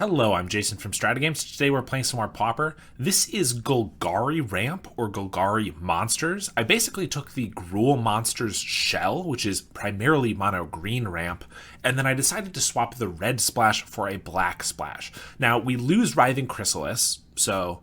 Hello, I'm Jason from StrataGames. Today we're playing some more Pauper. This is Golgari Ramp, or Golgari Monsters. I basically took the Gruul Monsters shell, which is primarily mono green ramp, and then I decided to swap the red splash for a black splash. Now, we lose Writhing Chrysalis, so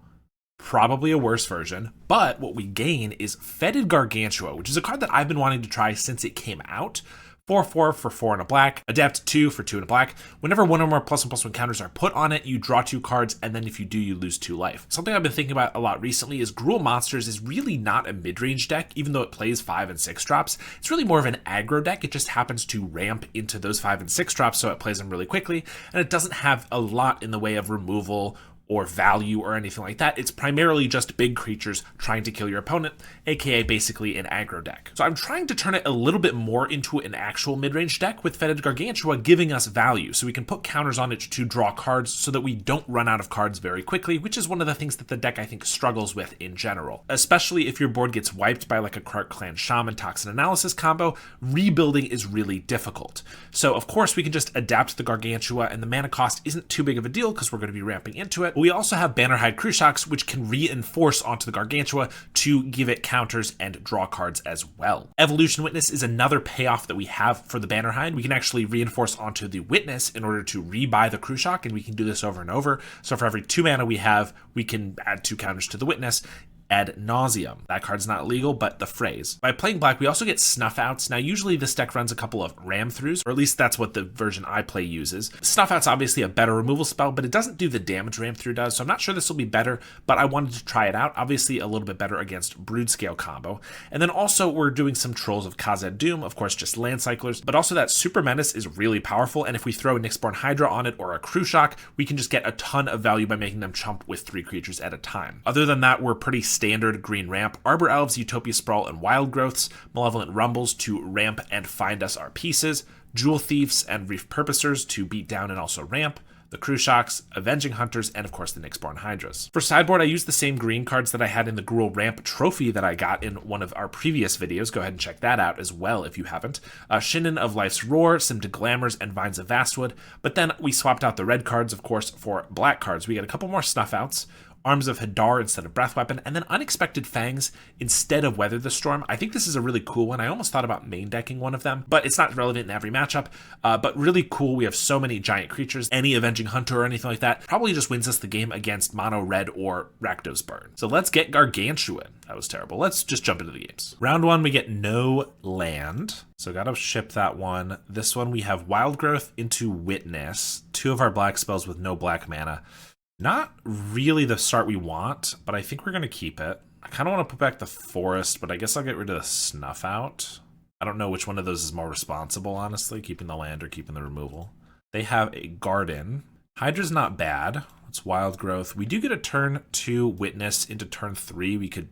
probably a worse version, but what we gain is Fetid Gargantua, which is a card that I've been wanting to try since it came out. 4/4 for 4 and a black, adapt 2 for 2 and a black. Whenever one or more +1/+1 counters are put on it, you draw 2 cards, and then if you do, you lose 2 life. Something I've been thinking about a lot recently is Gruul Monsters is really not a mid-range deck, even though it plays 5 and 6 drops. It's really more of an aggro deck. It just happens to ramp into those 5 and 6 drops, so it plays them really quickly, and it doesn't have a lot in the way of removal or value or anything like that. It's primarily just big creatures trying to kill your opponent, aka basically an aggro deck. So I'm trying to turn it a little bit more into an actual mid-range deck with Fetid Gargantua giving us value, so we can put counters on it to draw cards so that we don't run out of cards very quickly, which is one of the things that the deck I think struggles with in general. Especially if your board gets wiped by like a Krark Clan Shaman Toxin Analysis combo, rebuilding is really difficult. So of course we can just adapt the Gargantua, and the mana cost isn't too big of a deal because we're going to be ramping into it. We also have Bannerhide Crushocks, which can reinforce onto the Gargantua to give it counters and draw cards as well. Evolution Witness is another payoff that we have for the Bannerhide. We can actually reinforce onto the Witness in order to rebuy the Crushok, and we can do this over and over. So for every 2 mana we have, we can add 2 counters to the Witness ad nauseum. That card's not illegal, but the phrase. By playing black, we also get Snuff Outs. Now, usually this deck runs a couple of Ram Throughs, or at least that's what the version I play uses. Snuff Out's obviously a better removal spell, but it doesn't do the damage Ram Through does, so I'm not sure this will be better, but I wanted to try it out. Obviously, a little bit better against Broodscale combo. And then also, we're doing some Trolls of Khazad Doom, of course, just land cyclers, but also that Super Menace is really powerful, and if we throw a Nyxborn Hydra on it or a Crushok, we can just get a ton of value by making them chump with 3 creatures at a time. Other than that, we're pretty standard green ramp, Arbor Elves, Utopia Sprawl, and Wild Growths, Malevolent Rumbles to ramp and find us our pieces, Jewel Thieves and Reef Purposers to beat down and also ramp, the Crushocks, Avenging Hunters, and of course the Nyxborn Hydras. For sideboard, I used the same green cards that I had in the Gruul Ramp trophy that I got in one of our previous videos. Go ahead and check that out as well if you haven't. Shinnin of Life's Roar, Sim Glamours, and Vines of Vastwood. But then we swapped out the red cards, of course, for black cards. We got a couple more Snuff Outs, Arms of Hadar instead of Breath Weapon, and then Unexpected Fangs instead of Weather the Storm. I think this is a really cool one. I almost thought about main decking one of them, but it's not relevant in every matchup. But really cool. We have so many giant creatures. Any Avenging Hunter or anything like that probably just wins us the game against Mono Red or Rakdos Burn. So let's get Gargantua. That was terrible. Let's just jump into the games. Round 1, we get no land. So gotta ship that one. This one we have Wild Growth into Witness. 2 of our black spells with no black mana. Not really the start we want, but I think we're going to keep it. I kind of want to put back the Forest, but I guess I'll get rid of the Snuff Out. I don't know which one of those is more responsible, honestly, keeping the land or keeping the removal. They have a Garden. Hydra's not bad. It's Wild Growth. We do get a turn 2 Witness into turn 3. We could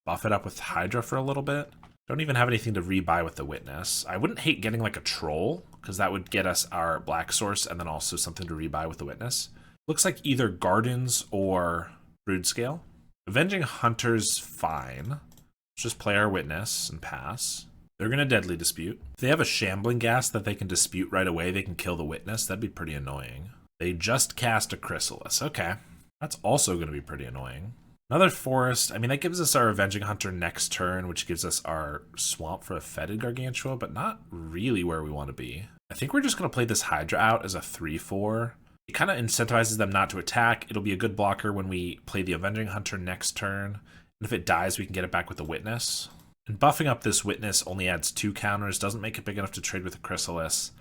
buff it up with Hydra for a little bit. Don't even have anything to rebuy with the Witness. I wouldn't hate getting like a Troll, because that would get us our black source and then also something to rebuy with the Witness. Looks like either Gardens or Broodscale. Avenging Hunter's fine. Let's just play our Witness and pass. They're going to Deadly Dispute. If they have a Shambling Gas that they can dispute right away, they can kill the Witness. That'd be pretty annoying. They just cast a Chrysalis. Okay. That's also going to be pretty annoying. Another Forest. I mean, that gives us our Avenging Hunter next turn, which gives us our Swamp for a Fetid Gargantua, but not really where we want to be. I think we're just going to play this Hydra out as a 3/4. It kind of incentivizes them not to attack. It'll be a good blocker when we play the Avenging Hunter next turn. And if it dies, we can get it back with the Witness. And buffing up this Witness only adds 2 counters, doesn't make it big enough to trade with the Chrysalis.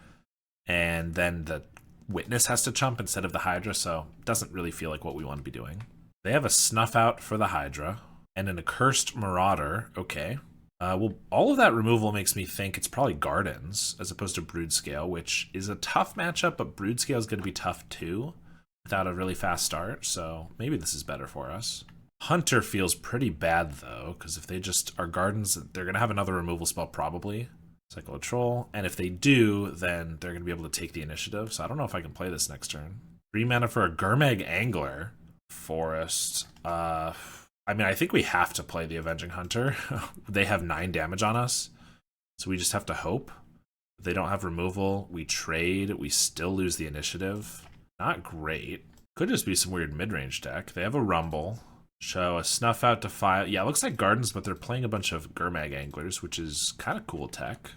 And then the Witness has to chump instead of the Hydra, so it doesn't really feel like what we want to be doing. They have a Snuff Out for the Hydra and an Accursed Marauder. Okay. Well, all of that removal makes me think it's probably Gardens as opposed to Broodscale, which is a tough matchup, but Broodscale is going to be tough too without a really fast start, so maybe this is better for us. Hunter feels pretty bad though, because if they just are Gardens, they're going to have another removal spell probably. Cycle a Troll, and if they do, then they're going to be able to take the initiative, so I don't know if I can play this next turn. 3 mana for a Gurmag Angler. Forest. I mean, I think we have to play the Avenging Hunter. They have 9 damage on us, so we just have to hope. If they don't have removal, we trade, we still lose the initiative. Not great. Could just be some weird mid-range deck. They have a Rumble. Show a Snuff Out Defile. Yeah, it looks like Gardens, but they're playing a bunch of Gurmag Anglers, which is kind of cool tech.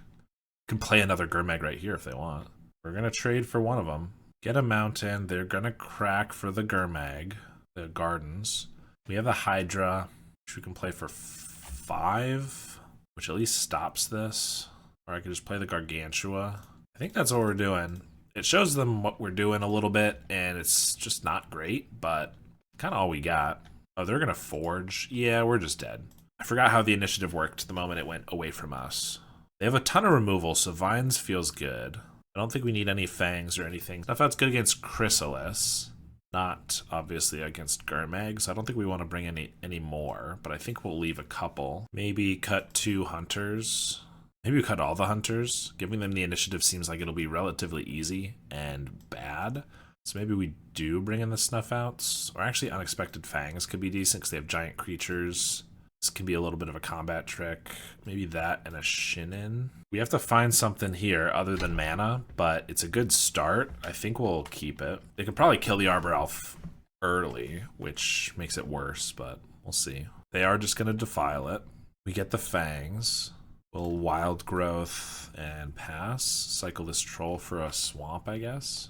Can play another Gurmag right here if they want. We're going to trade for one of them. Get a Mountain. They're going to crack for the Gurmag, the Gardens. We have a Hydra, which we can play for 5, which at least stops this. Or I could just play the Gargantua. I think that's what we're doing. It shows them what we're doing a little bit, and it's just not great, but kind of all we got. Oh, they're going to Forge. Yeah, we're just dead. I forgot how the initiative worked the moment it went away from us. They have a ton of removal, so Vines feels good. I don't think we need any Fangs or anything. Stuff that's good against Chrysalis. Not, obviously, against Gurmag, so I don't think we want to bring any more, but I think we'll leave a couple. Maybe cut 2 Hunters. Maybe we cut all the Hunters. Giving them the initiative seems like it'll be relatively easy and bad. So maybe we do bring in the Snuff Outs. Or actually, Unexpected Fangs could be decent because they have giant creatures. This can be a little bit of a combat trick. Maybe that and a Shinin. We have to find something here other than mana, but it's a good start. I think we'll keep it. They could probably kill the Arbor Elf early, which makes it worse, but we'll see. They are just going to Defile it. We get the Fangs. We'll Wild Growth and pass. Cycle this Troll for a Swamp, I guess.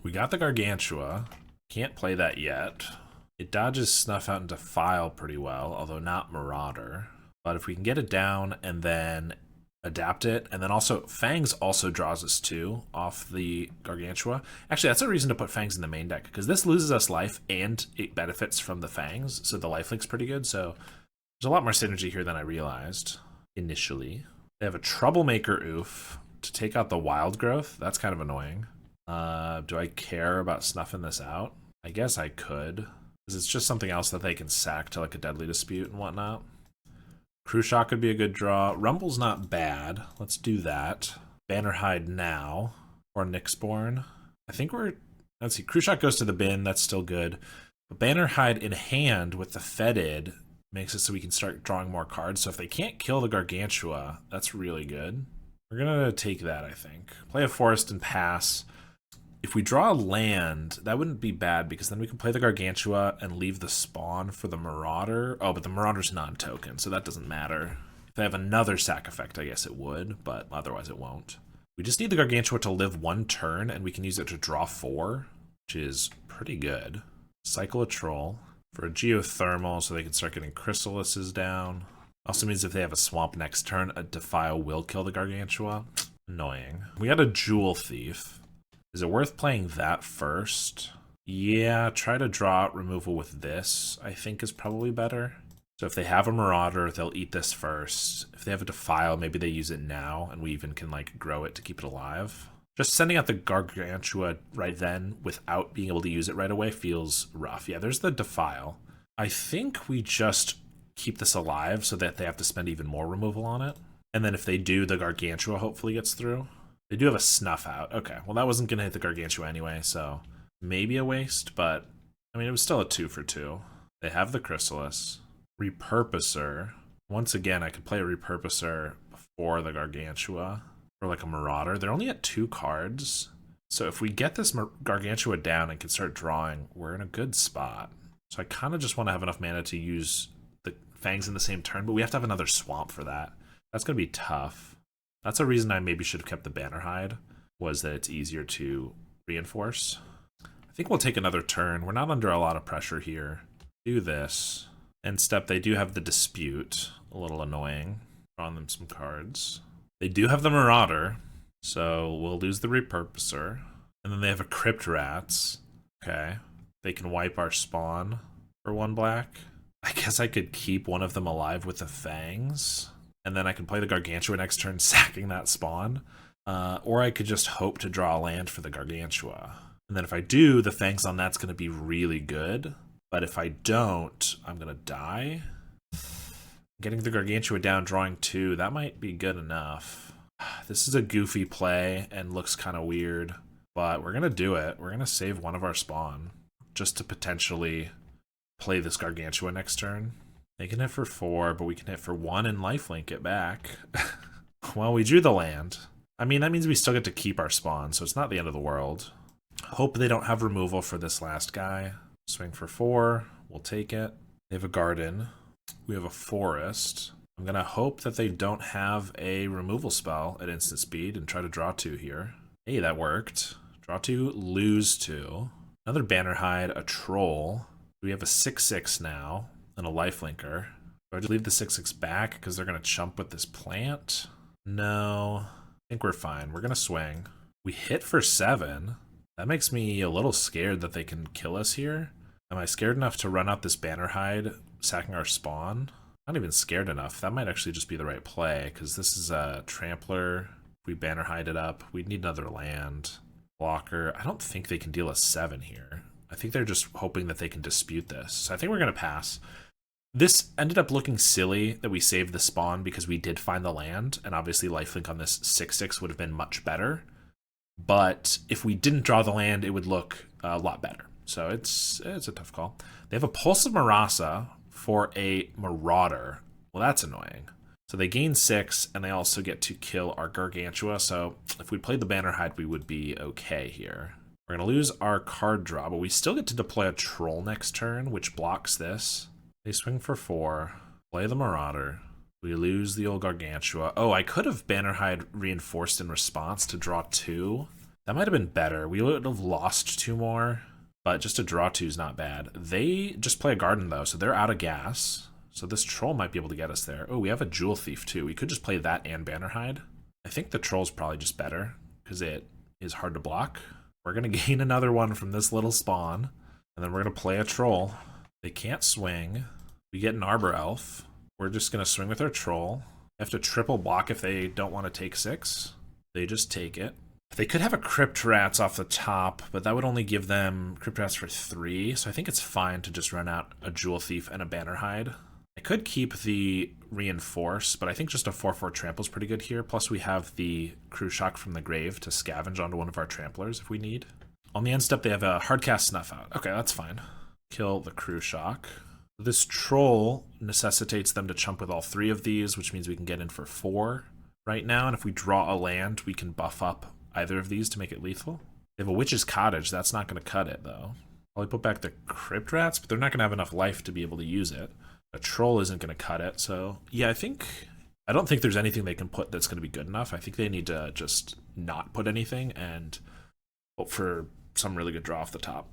We got the Gargantua. Can't play that yet. It dodges Snuff Out and Defile pretty well, although not Marauder. But if we can get it down and then adapt it, and then also Fangs also draws us 2 off the Gargantua. Actually, that's a reason to put Fangs in the main deck, because this loses us life and it benefits from the Fangs, so the lifelink's pretty good. So there's a lot more synergy here than I realized initially. They have a Troublemaker Oof to take out the Wild Growth. That's kind of annoying. Do I care about snuffing this out? I guess I could, because it's just something else that they can sack to like a Deadly Dispute and whatnot. Crew Shock could be a good draw. Rumble's not bad. Let's do that. Bannerhide now. Or Nyxborn. I think we're... Let's see. Crew Shock goes to the bin. That's still good. But Bannerhide in hand with the Fetid makes it so we can start drawing more cards. So if they can't kill the Gargantua, that's really good. We're going to take that, I think. Play a Forest and pass. If we draw a land, that wouldn't be bad, because then we can play the Gargantua and leave the spawn for the Marauder. Oh, but the Marauder's non-token, so that doesn't matter. If they have another sack effect, I guess it would, but otherwise it won't. We just need the Gargantua to live 1 turn, and we can use it to draw 4, which is pretty good. Cycle a Troll for a Geothermal, so they can start getting Chrysalises down. Also means if they have a Swamp next turn, a Defile will kill the Gargantua. Annoying. We got a Jewel Thief. Is it worth playing that first? Yeah, try to draw removal with this, I think is probably better. So if they have a Marauder, they'll eat this first. If they have a Defile, maybe they use it now, and we even can like grow it to keep it alive. Just sending out the Gargantua right then without being able to use it right away feels rough. Yeah, there's the Defile. I think we just keep this alive so that they have to spend even more removal on it. And then if they do, the Gargantua hopefully gets through. They do have a Snuff Out. Okay, well that wasn't going to hit the Gargantua anyway, so maybe a waste, but I mean, it was still a 2 for 2. They have the Chrysalis. Repurposer. Once again, I could play a Repurposer before the Gargantua, or like a Marauder. They're only at 2 cards, so if we get this Gargantua down and can start drawing, we're in a good spot. So I kind of just want to have enough mana to use the Fangs in the same turn, but we have to have another Swamp for that. That's going to be tough. That's a reason I maybe should have kept the Bannerhide, was that it's easier to reinforce. I think we'll take another turn. We're not under a lot of pressure here. Do this. End step, they do have the Dispute. A little annoying. Drawing them some cards. They do have the Marauder, so we'll lose the Repurposer. And then they have a Crypt Rats. Okay. They can wipe our spawn for 1 black. I guess I could keep one of them alive with the Fangs. And then I can play the Gargantua next turn, sacking that spawn. Or I could just hope to draw a land for the Gargantua. And then if I do, the Fangs on that's going to be really good. But if I don't, I'm going to die. Getting the Gargantua down, drawing 2, that might be good enough. This is a goofy play and looks kind of weird. But we're going to do it. We're going to save one of our spawn, just to potentially play this Gargantua next turn. They can hit for 4, but we can hit for 1 and lifelink it back. Well, we drew the land. I mean, that means we still get to keep our spawn, so it's not the end of the world. Hope they don't have removal for this last guy. Swing for 4. We'll take it. They have a garden. We have a forest. I'm going to hope that they don't have a removal spell at instant speed and try to draw 2 here. Hey, that worked. Draw 2, lose 2. Another Bannerhide, a troll. We have a 6/6 now and a lifelinker. Do I just leave the 6/6 back because they're going to chump with this plant? No. I think we're fine. We're going to swing. We hit for 7. That makes me a little scared that they can kill us here. Am I scared enough to run out this Bannerhide, sacking our spawn? Not even scared enough. That might actually just be the right play, because this is a Trampler. If we Bannerhide it up, we'd need another land. Blocker. I don't think they can deal us 7 here. I think they're just hoping that they can dispute this. So I think we're going to pass. This ended up looking silly that we saved the spawn because we did find the land, and obviously lifelink on this 6/6 would have been much better. But if we didn't draw the land, it would look a lot better. So it's a tough call. They have a Pulse of Marasa for a Marauder. Well, that's annoying. So they gain 6, and they also get to kill our Gargantua. So if we played the Bannerhide, we would be okay here. We're going to lose our card draw, but we still get to deploy a Troll next turn, which blocks this. They swing for 4, play the Marauder. We lose the old Gargantua. Oh, I could have Bannerhide reinforced in response to draw 2. That might have been better. We would have lost 2 more, but just to draw 2 is not bad. They just play a garden, though, so they're out of gas. So this troll might be able to get us there. Oh, we have a Jewel Thief, too. We could just play that and Bannerhide. I think the troll's probably just better, because it is hard to block. We're going to gain another one from this little spawn, and then we're going to play a troll. They can't swing. We get an Arbor Elf. We're just going to swing with our troll. They have to triple block if they don't want to take 6. They just take it. They could have a Crypt Rats off the top, but that would only give them Crypt Rats for 3, so I think it's fine to just run out a Jewel Thief and a Bannerhide. I could keep the Reinforce, but I think just a 4/4 trample is pretty good here. Plus we have the Crew Shock from the grave to scavenge onto one of our Tramplers if we need. On the end step, they have a Hardcast Snuff Out. Okay, that's fine. Kill the Crew Shock. This Troll necessitates them to chump with all 3 of these, which means we can get in for 4 right now. And if we draw a land, we can buff up either of these to make it lethal. They have a Witch's Cottage. That's not going to cut it, though. Probably put back the Crypt Rats, but they're not going to have enough life to be able to use it. A Troll isn't going to cut it, so yeah, I don't think there's anything they can put that's going to be good enough. I think they need to just not put anything and hope for some really good draw off the top.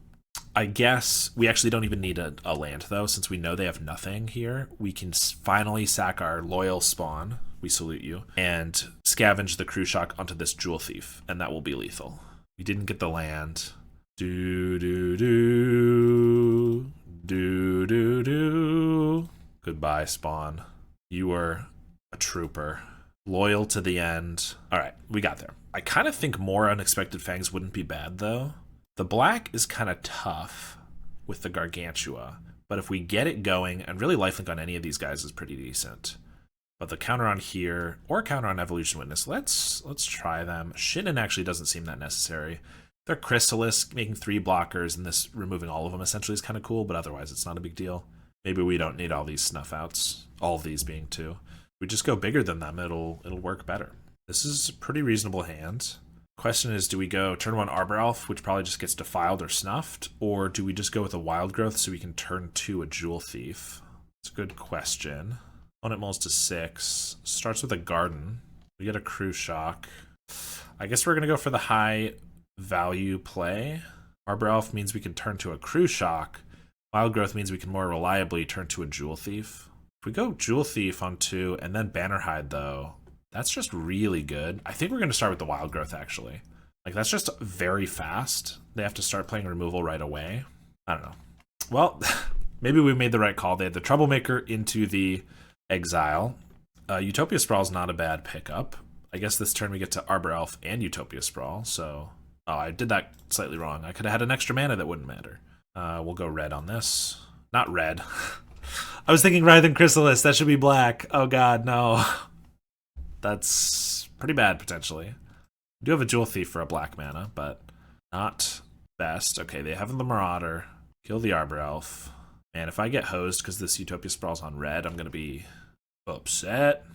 I guess we actually don't even need a land, though, since we know they have nothing here. We can finally sack our loyal spawn, we salute you, and scavenge the Crew Shock onto this Jewel Thief, and that will be lethal. We didn't get the land. Do-do-do. Do-do-do. Goodbye, spawn. You were a trooper. Loyal to the end. Alright, we got there. I kind of think more Unexpected Fangs wouldn't be bad, though. The black is kind of tough with the Gargantua, but if we get it going, and really lifelink on any of these guys is pretty decent. But the counter on here, or counter on Evolution Witness, let's try them. Shinnin actually doesn't seem that necessary. They're Chrysalis, making 3 blockers, and this removing all of them essentially is kind of cool, but otherwise it's not a big deal. Maybe we don't need all these snuff outs, all of these being 2. We just go bigger than them, it'll work better. This is a pretty reasonable hand. Question is, do we go turn 1 Arbor Elf, which probably just gets defiled or snuffed, or do we just go with a Wild Growth so we can turn 2 a Jewel Thief? It's a good question. Opponent mulls to 6, starts with a garden. We get a Crew Shock. I guess we're going to go for the high value play. Arbor Elf means we can turn to a Crew Shock. Wild Growth means we can more reliably turn to a Jewel Thief. If we go Jewel Thief on 2 and then Bannerhide, though, that's just really good. I think we're going to start with the Wild Growth, actually. Like, that's just very fast. They have to start playing removal right away. I don't know. Well, maybe we made the right call. They had the Troublemaker into the Exile. Utopia Sprawl is not a bad pickup. I guess this turn we get to Arbor Elf and Utopia Sprawl, so... Oh, I did that slightly wrong. I could have had an extra mana that wouldn't matter. We'll go red on this. Not red. I was thinking rather than Chrysalis, that should be black. Oh god, no. That's pretty bad, potentially. We do have a Jewel Thief for a black mana, but not best. Okay, they have the Marauder. Kill the Arbor Elf. Man, if I get hosed because this Utopia Sprawl's on red, I'm going to be upset.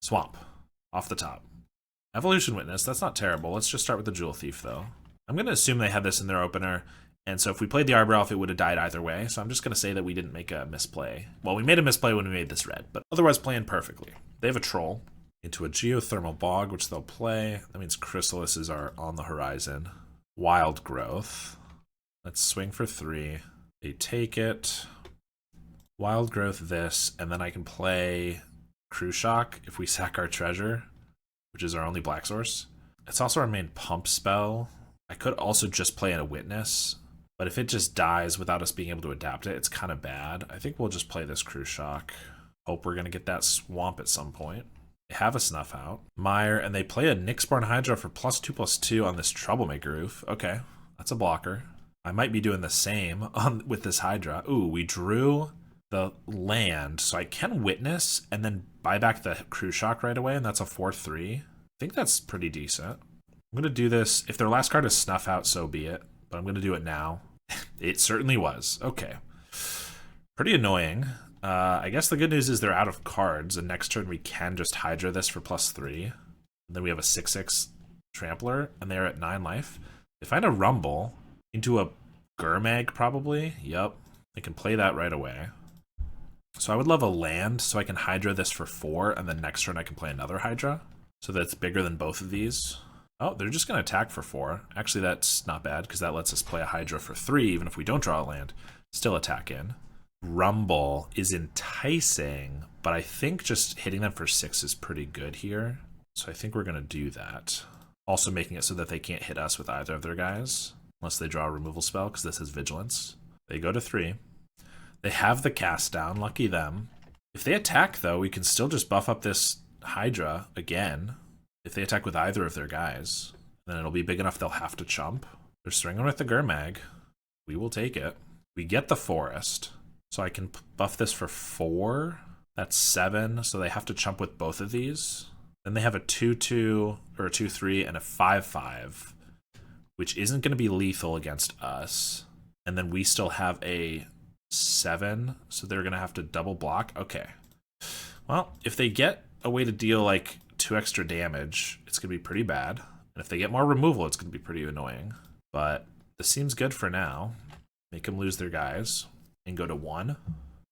Swamp. Off the top. Evolution Witness, that's not terrible. Let's just start with the Jewel Thief, though. I'm going to assume they had this in their opener. And so if we played the Arbor Elf, it would have died either way. So I'm just going to say that we didn't make a misplay. Well, we made a misplay when we made this red, but otherwise playing perfectly. They have a troll into a geothermal bog, which they'll play. That means chrysalises are on the horizon. Wild growth. Let's swing for 3. They take it. Wild growth this, and then I can play Crew Shock if we sack our treasure, which is our only black source. It's also our main pump spell. I could also just play in a witness, but if it just dies without us being able to adapt it, it's kind of bad. I think we'll just play this Crew Shock. Hope we're going to get that swamp at some point. They have a Snuff Out. Mire, and they play a Nyxborn Hydra for +2/+2 on this Troublemaker Roof. Okay, that's a blocker. I might be doing the same with this Hydra. Ooh, we drew the land, so I can witness and then buy back the Crew Shock right away, and that's a 4/3. I think that's pretty decent. I'm going to do this. If their last card is Snuff Out, so be it. But I'm going to do it now. It certainly was. Okay. Pretty annoying. I guess the good news is they're out of cards, and next turn we can just Hydra this for +3. And then we have a 6/6 Trampler, and they're at 9 life. They find a Rumble into a Gurmag, probably. Yep. They can play that right away. So I would love a land, so I can Hydra this for 4, and then next turn I can play another Hydra. So that's bigger than both of these. Oh, they're just going to attack for 4. Actually, that's not bad, because that lets us play a Hydra for 3, even if we don't draw a land. Still attack in. Rumble is enticing, but I think just hitting them for 6 is pretty good here. So I think we're going to do that. Also making it so that they can't hit us with either of their guys, unless they draw a removal spell, because this is Vigilance. They go to 3. They have the cast down, lucky them. If they attack, though, we can still just buff up this Hydra again. If they attack with either of their guys, then it'll be big enough they'll have to chump. They're swinging with the Gurmag. We will take it. We get the Forest, so I can buff this for 4. That's 7, so they have to chump with both of these. Then they have a 2/2, or a 2/3, and a 5/5, which isn't going to be lethal against us. And then we still have a 7, so they're going to have to double block. Okay. Well, if they get a way to deal like 2 extra damage, it's going to be pretty bad. And if they get more removal, it's going to be pretty annoying. But this seems good for now. Make them lose their guys and go to 1.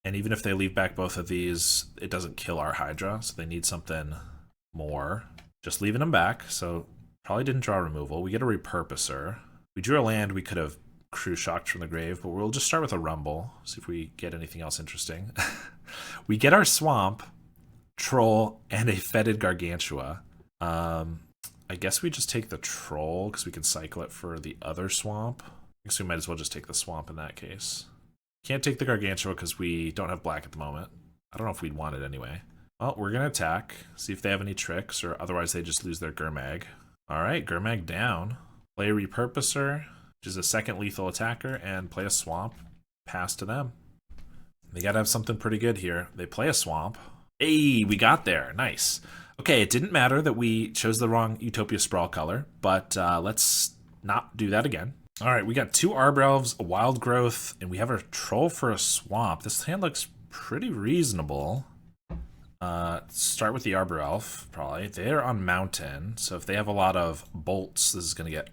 And even if they leave back both of these, it doesn't kill our Hydra, so they need something more. Just leaving them back, so probably didn't draw removal. We get a Repurposer. We drew a land, we could have Crew Shocked from the grave, but we'll just start with a Rumble, see if we get anything else interesting. We get our Swamp, Troll, and a Fetid Gargantua. I guess we just take the Troll, because we can cycle it for the other Swamp. I guess we might as well just take the Swamp in that case. Can't take the Gargantua because we don't have black at the moment. I don't know if we'd want it anyway. Well, we're going to attack, see if they have any tricks, or otherwise they just lose their Gurmag. Alright, Gurmag down. Play a Repurposer, which is a second lethal attacker, and play a Swamp. Pass to them. They gotta have something pretty good here. They play a Swamp. Hey, we got there. Nice. Okay, it didn't matter that we chose the wrong Utopia Sprawl color, but let's not do that again. Alright, we got 2 Arbor Elves, a Wild Growth, and we have a Troll for a Swamp. This hand looks pretty reasonable. Start with the Arbor Elf, probably. They're on Mountain, so if they have a lot of bolts, this is going to get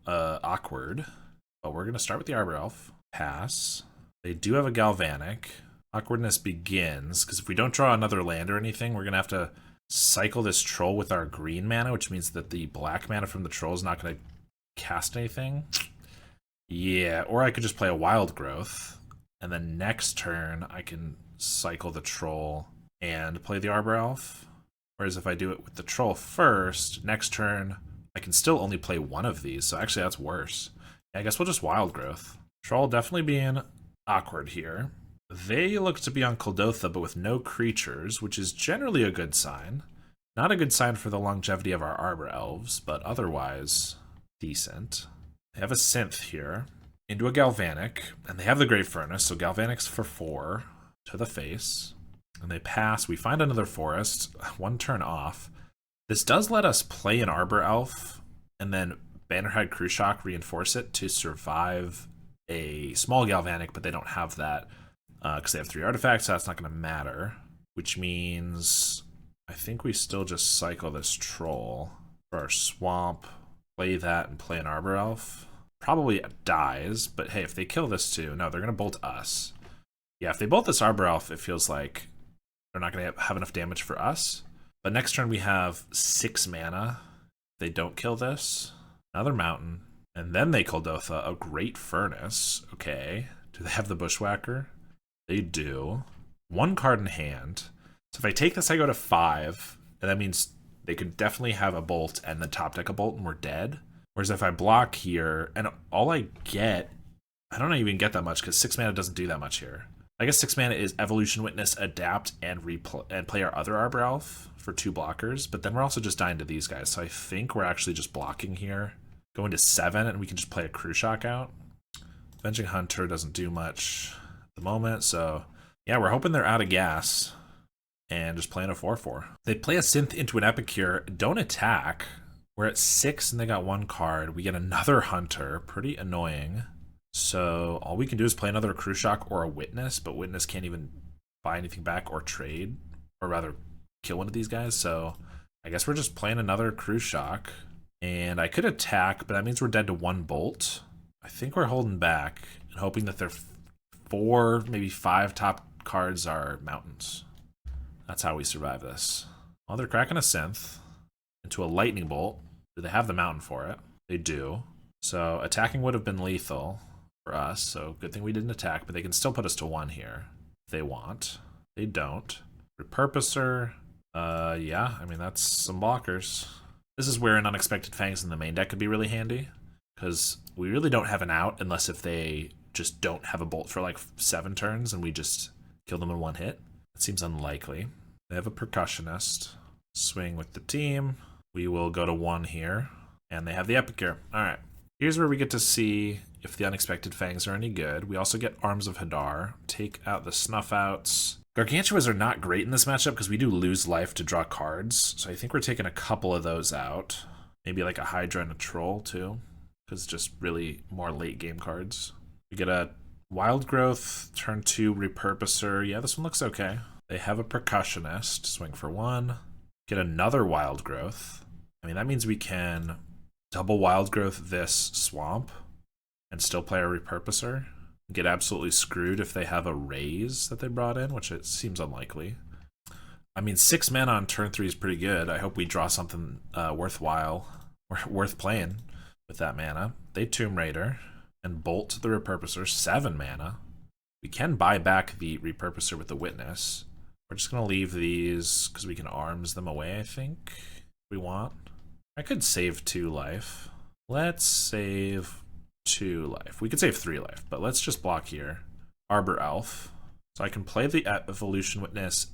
awkward. But we're going to start with the Arbor Elf. Pass. They do have a Galvanic. Awkwardness begins, because if we don't draw another land or anything, we're going to have to cycle this Troll with our green mana, which means that the black mana from the Troll is not going to cast anything. Yeah, or I could just play a Wild Growth, and then next turn I can cycle the Troll and play the Arbor Elf. Whereas if I do it with the Troll first, next turn I can still only play one of these, so actually that's worse. Yeah, I guess we'll just Wild Growth. Troll definitely being awkward here. They look to be on Kuldotha, but with no creatures, which is generally a good sign. Not a good sign for the longevity of our Arbor Elves, but otherwise decent. They have a Synth here, into a Galvanic, and they have the Great Furnace, so Galvanic's for 4 to the face. And they pass. We find another Forest, 1 turn off. This does let us play an Arbor Elf, and then Bannerhide Crew Shock reinforce it to survive a small Galvanic, but they don't have that because they have 3 artifacts, so that's not going to matter. Which means I think we still just cycle this Troll for our Swamp. Play that and play an Arbor Elf. Probably dies, but hey, if they kill this too, no, they're going to bolt us. Yeah, if they bolt this Arbor Elf, it feels like they're not going to have enough damage for us. But next turn we have 6 mana. If they don't kill this, another mountain. And then they Kuldotha, a Great Furnace. Okay. Do they have the Bushwhacker? They do. 1 card in hand. So if I take this, I go to 5. And that means they could definitely have a bolt and then top deck a bolt and we're dead. Whereas if I block here, and all I get, I don't even get that much because 6 mana doesn't do that much here. I guess 6 mana is Evolution Witness, Adapt, and play our other Arbor Elf for 2 blockers. But then we're also just dying to these guys. So I think we're actually just blocking here. Going to 7, and we can just play a Crew Shock out. Avenging Hunter doesn't do much at the moment. So yeah, we're hoping they're out of gas. And just playing a 4/4. They play a Synth into an Epicure. Don't attack. We're at 6 and they got 1 card. We get another Hunter. Pretty annoying. So all we can do is play another Crew Shock or a Witness, but Witness can't even buy anything back or trade, or rather kill one of these guys. So I guess we're just playing another Crew Shock. And I could attack, but that means we're dead to 1 bolt. I think we're holding back and hoping that their 4, maybe 5 top cards are mountains. That's how we survive this. Well, they're cracking a Synth into a Lightning Bolt. Do they have the mountain for it? They do. So attacking would have been lethal for us, so good thing we didn't attack, but they can still put us to 1 here if they want. They don't. Repurposer, yeah, I mean, that's some blockers. This is where an Unexpected Fangs in the main deck could be really handy, because we really don't have an out unless if they just don't have a bolt for like 7 turns and we just kill them in 1 hit. It seems unlikely. They have a Percussionist. Swing with the team. We will go to 1 here. And they have the Epicure. Alright. Here's where we get to see if the Unexpected Fangs are any good. We also get Arms of Hadar. Take out the Snuff Outs. Gargantuas are not great in this matchup because we do lose life to draw cards. So I think we're taking a couple of those out. Maybe like a Hydra and a Troll too. Because it's just really more late game cards. We get a Wild Growth, turn 2, Repurposer. Yeah, this one looks okay. They have a Percussionist. Swing for 1. Get another Wild Growth. I mean, that means we can double Wild Growth this Swamp and still play a Repurposer. Get absolutely screwed if they have a Raise that they brought in, which it seems unlikely. I mean, 6 mana on turn 3 is pretty good. I hope we draw something worthwhile or worth playing with that mana. They Tomb Raider and bolt the Repurposer, 7 mana. We can buy back the Repurposer with the Witness. We're just going to leave these because we can arms them away, I think, if we want. I could save 2 life. Let's save 2 life. We could save 3 life, but let's just block here. Arbor Elf. So I can play the Evolution Witness,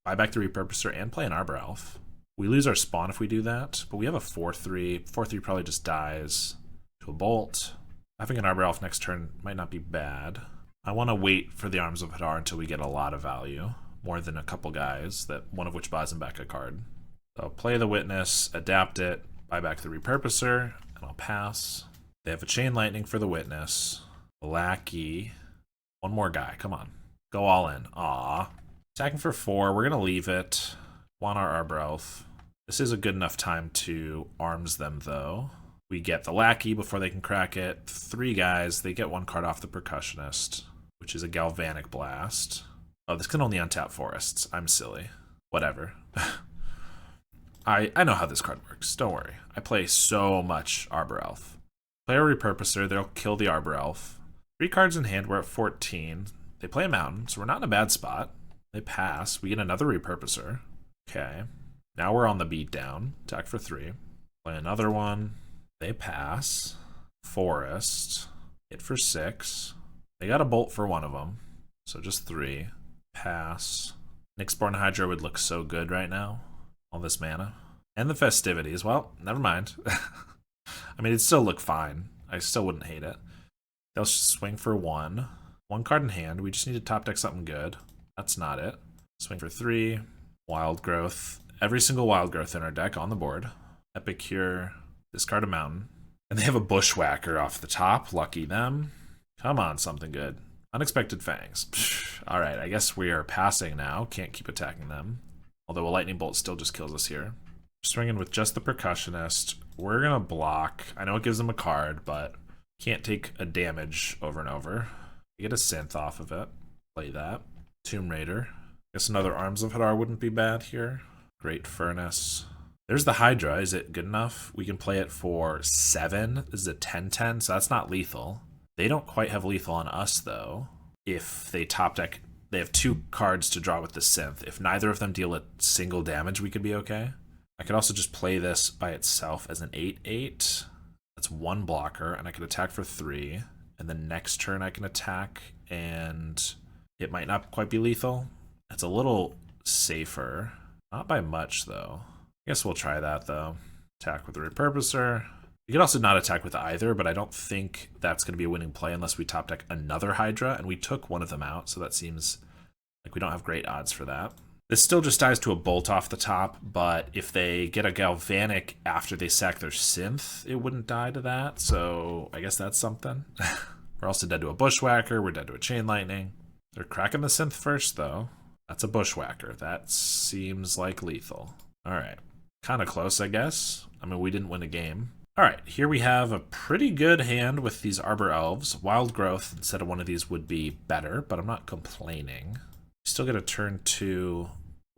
buy back the Repurposer, and play an Arbor Elf. We lose our spawn if we do that, but we have a 4/3. 4/3 probably just dies to a bolt. Having an Arbor Elf next turn might not be bad. I want to wait for the Arms of Hadar until we get a lot of value. More than a couple guys, that one of which buys him back a card. So play the Witness, adapt it, buy back the Repurposer, and I'll pass. They have a Chain Lightning for the Witness. Lackey. One more guy, come on. Go all in. Aw. Attacking for 4, we're going to leave it. Want our Arbor Elf. This is a good enough time to arms them, though. We get the Lackey before they can crack it. 3 guys, they get 1 card off the Percussionist, which is a Galvanic Blast. Oh, this can only untap forests. I'm silly. Whatever. I know how this card works. Don't worry. I play so much Arbor Elf. Play a Repurposer, they'll kill the Arbor Elf. 3 cards in hand, we're at 14. They play a Mountain, so we're not in a bad spot. They pass. We get another Repurposer. Okay. Now we're on the beatdown. Attack for 3. Play another one. They pass. Forest. Hit for 6. They got a bolt for 1 of them. So just 3. Pass. Nyxborn Hydra would look so good right now. All this mana. And the festivities. Well, never mind. I mean, it'd still look fine. I still wouldn't hate it. They'll swing for 1. 1 card in hand. We just need to top deck something good. That's not it. Swing for 3. Wild Growth. Every single Wild Growth in our deck on the board. Epicure. Discard a Mountain. And they have a Bushwhacker off the top. Lucky them. Come on, something good. Unexpected Fangs. Alright, I guess we are passing now. Can't keep attacking them. Although a Lightning Bolt still just kills us here. Swinging with just the Percussionist. We're going to block. I know it gives them a card, but can't take a damage over and over. You get a synth off of it. Play that. Tomb Raider. Guess another Arms of Hadar wouldn't be bad here. Great Furnace. There's the Hydra. Is it good enough? We can play it for 7. This is a 10-10, so that's not lethal. They don't quite have lethal on us, though. If they top deck, they have 2 cards to draw with the synth. If neither of them deal a single damage, we could be okay. I could also just play this by itself as an 8-8. That's 1 blocker, and I can attack for 3. And then next turn I can attack, and it might not quite be lethal. It's a little safer. Not by much, though. I guess we'll try that, though. Attack with the Repurposer. You could also not attack with either, but I don't think that's going to be a winning play unless we top deck another Hydra, and we took one of them out, so that seems like we don't have great odds for that. This still just dies to a Bolt off the top, but if they get a Galvanic after they sack their Synth, it wouldn't die to that, so I guess that's something. We're also dead to a Bushwhacker, we're dead to a Chain Lightning. They're cracking the Synth first, though. That's a Bushwhacker. That seems like lethal. Alright. Kind of close, I guess. I mean, we didn't win a game. Alright, here we have a pretty good hand with these Arbor Elves. Wild Growth instead of one of these would be better, but I'm not complaining. Still get a turn 2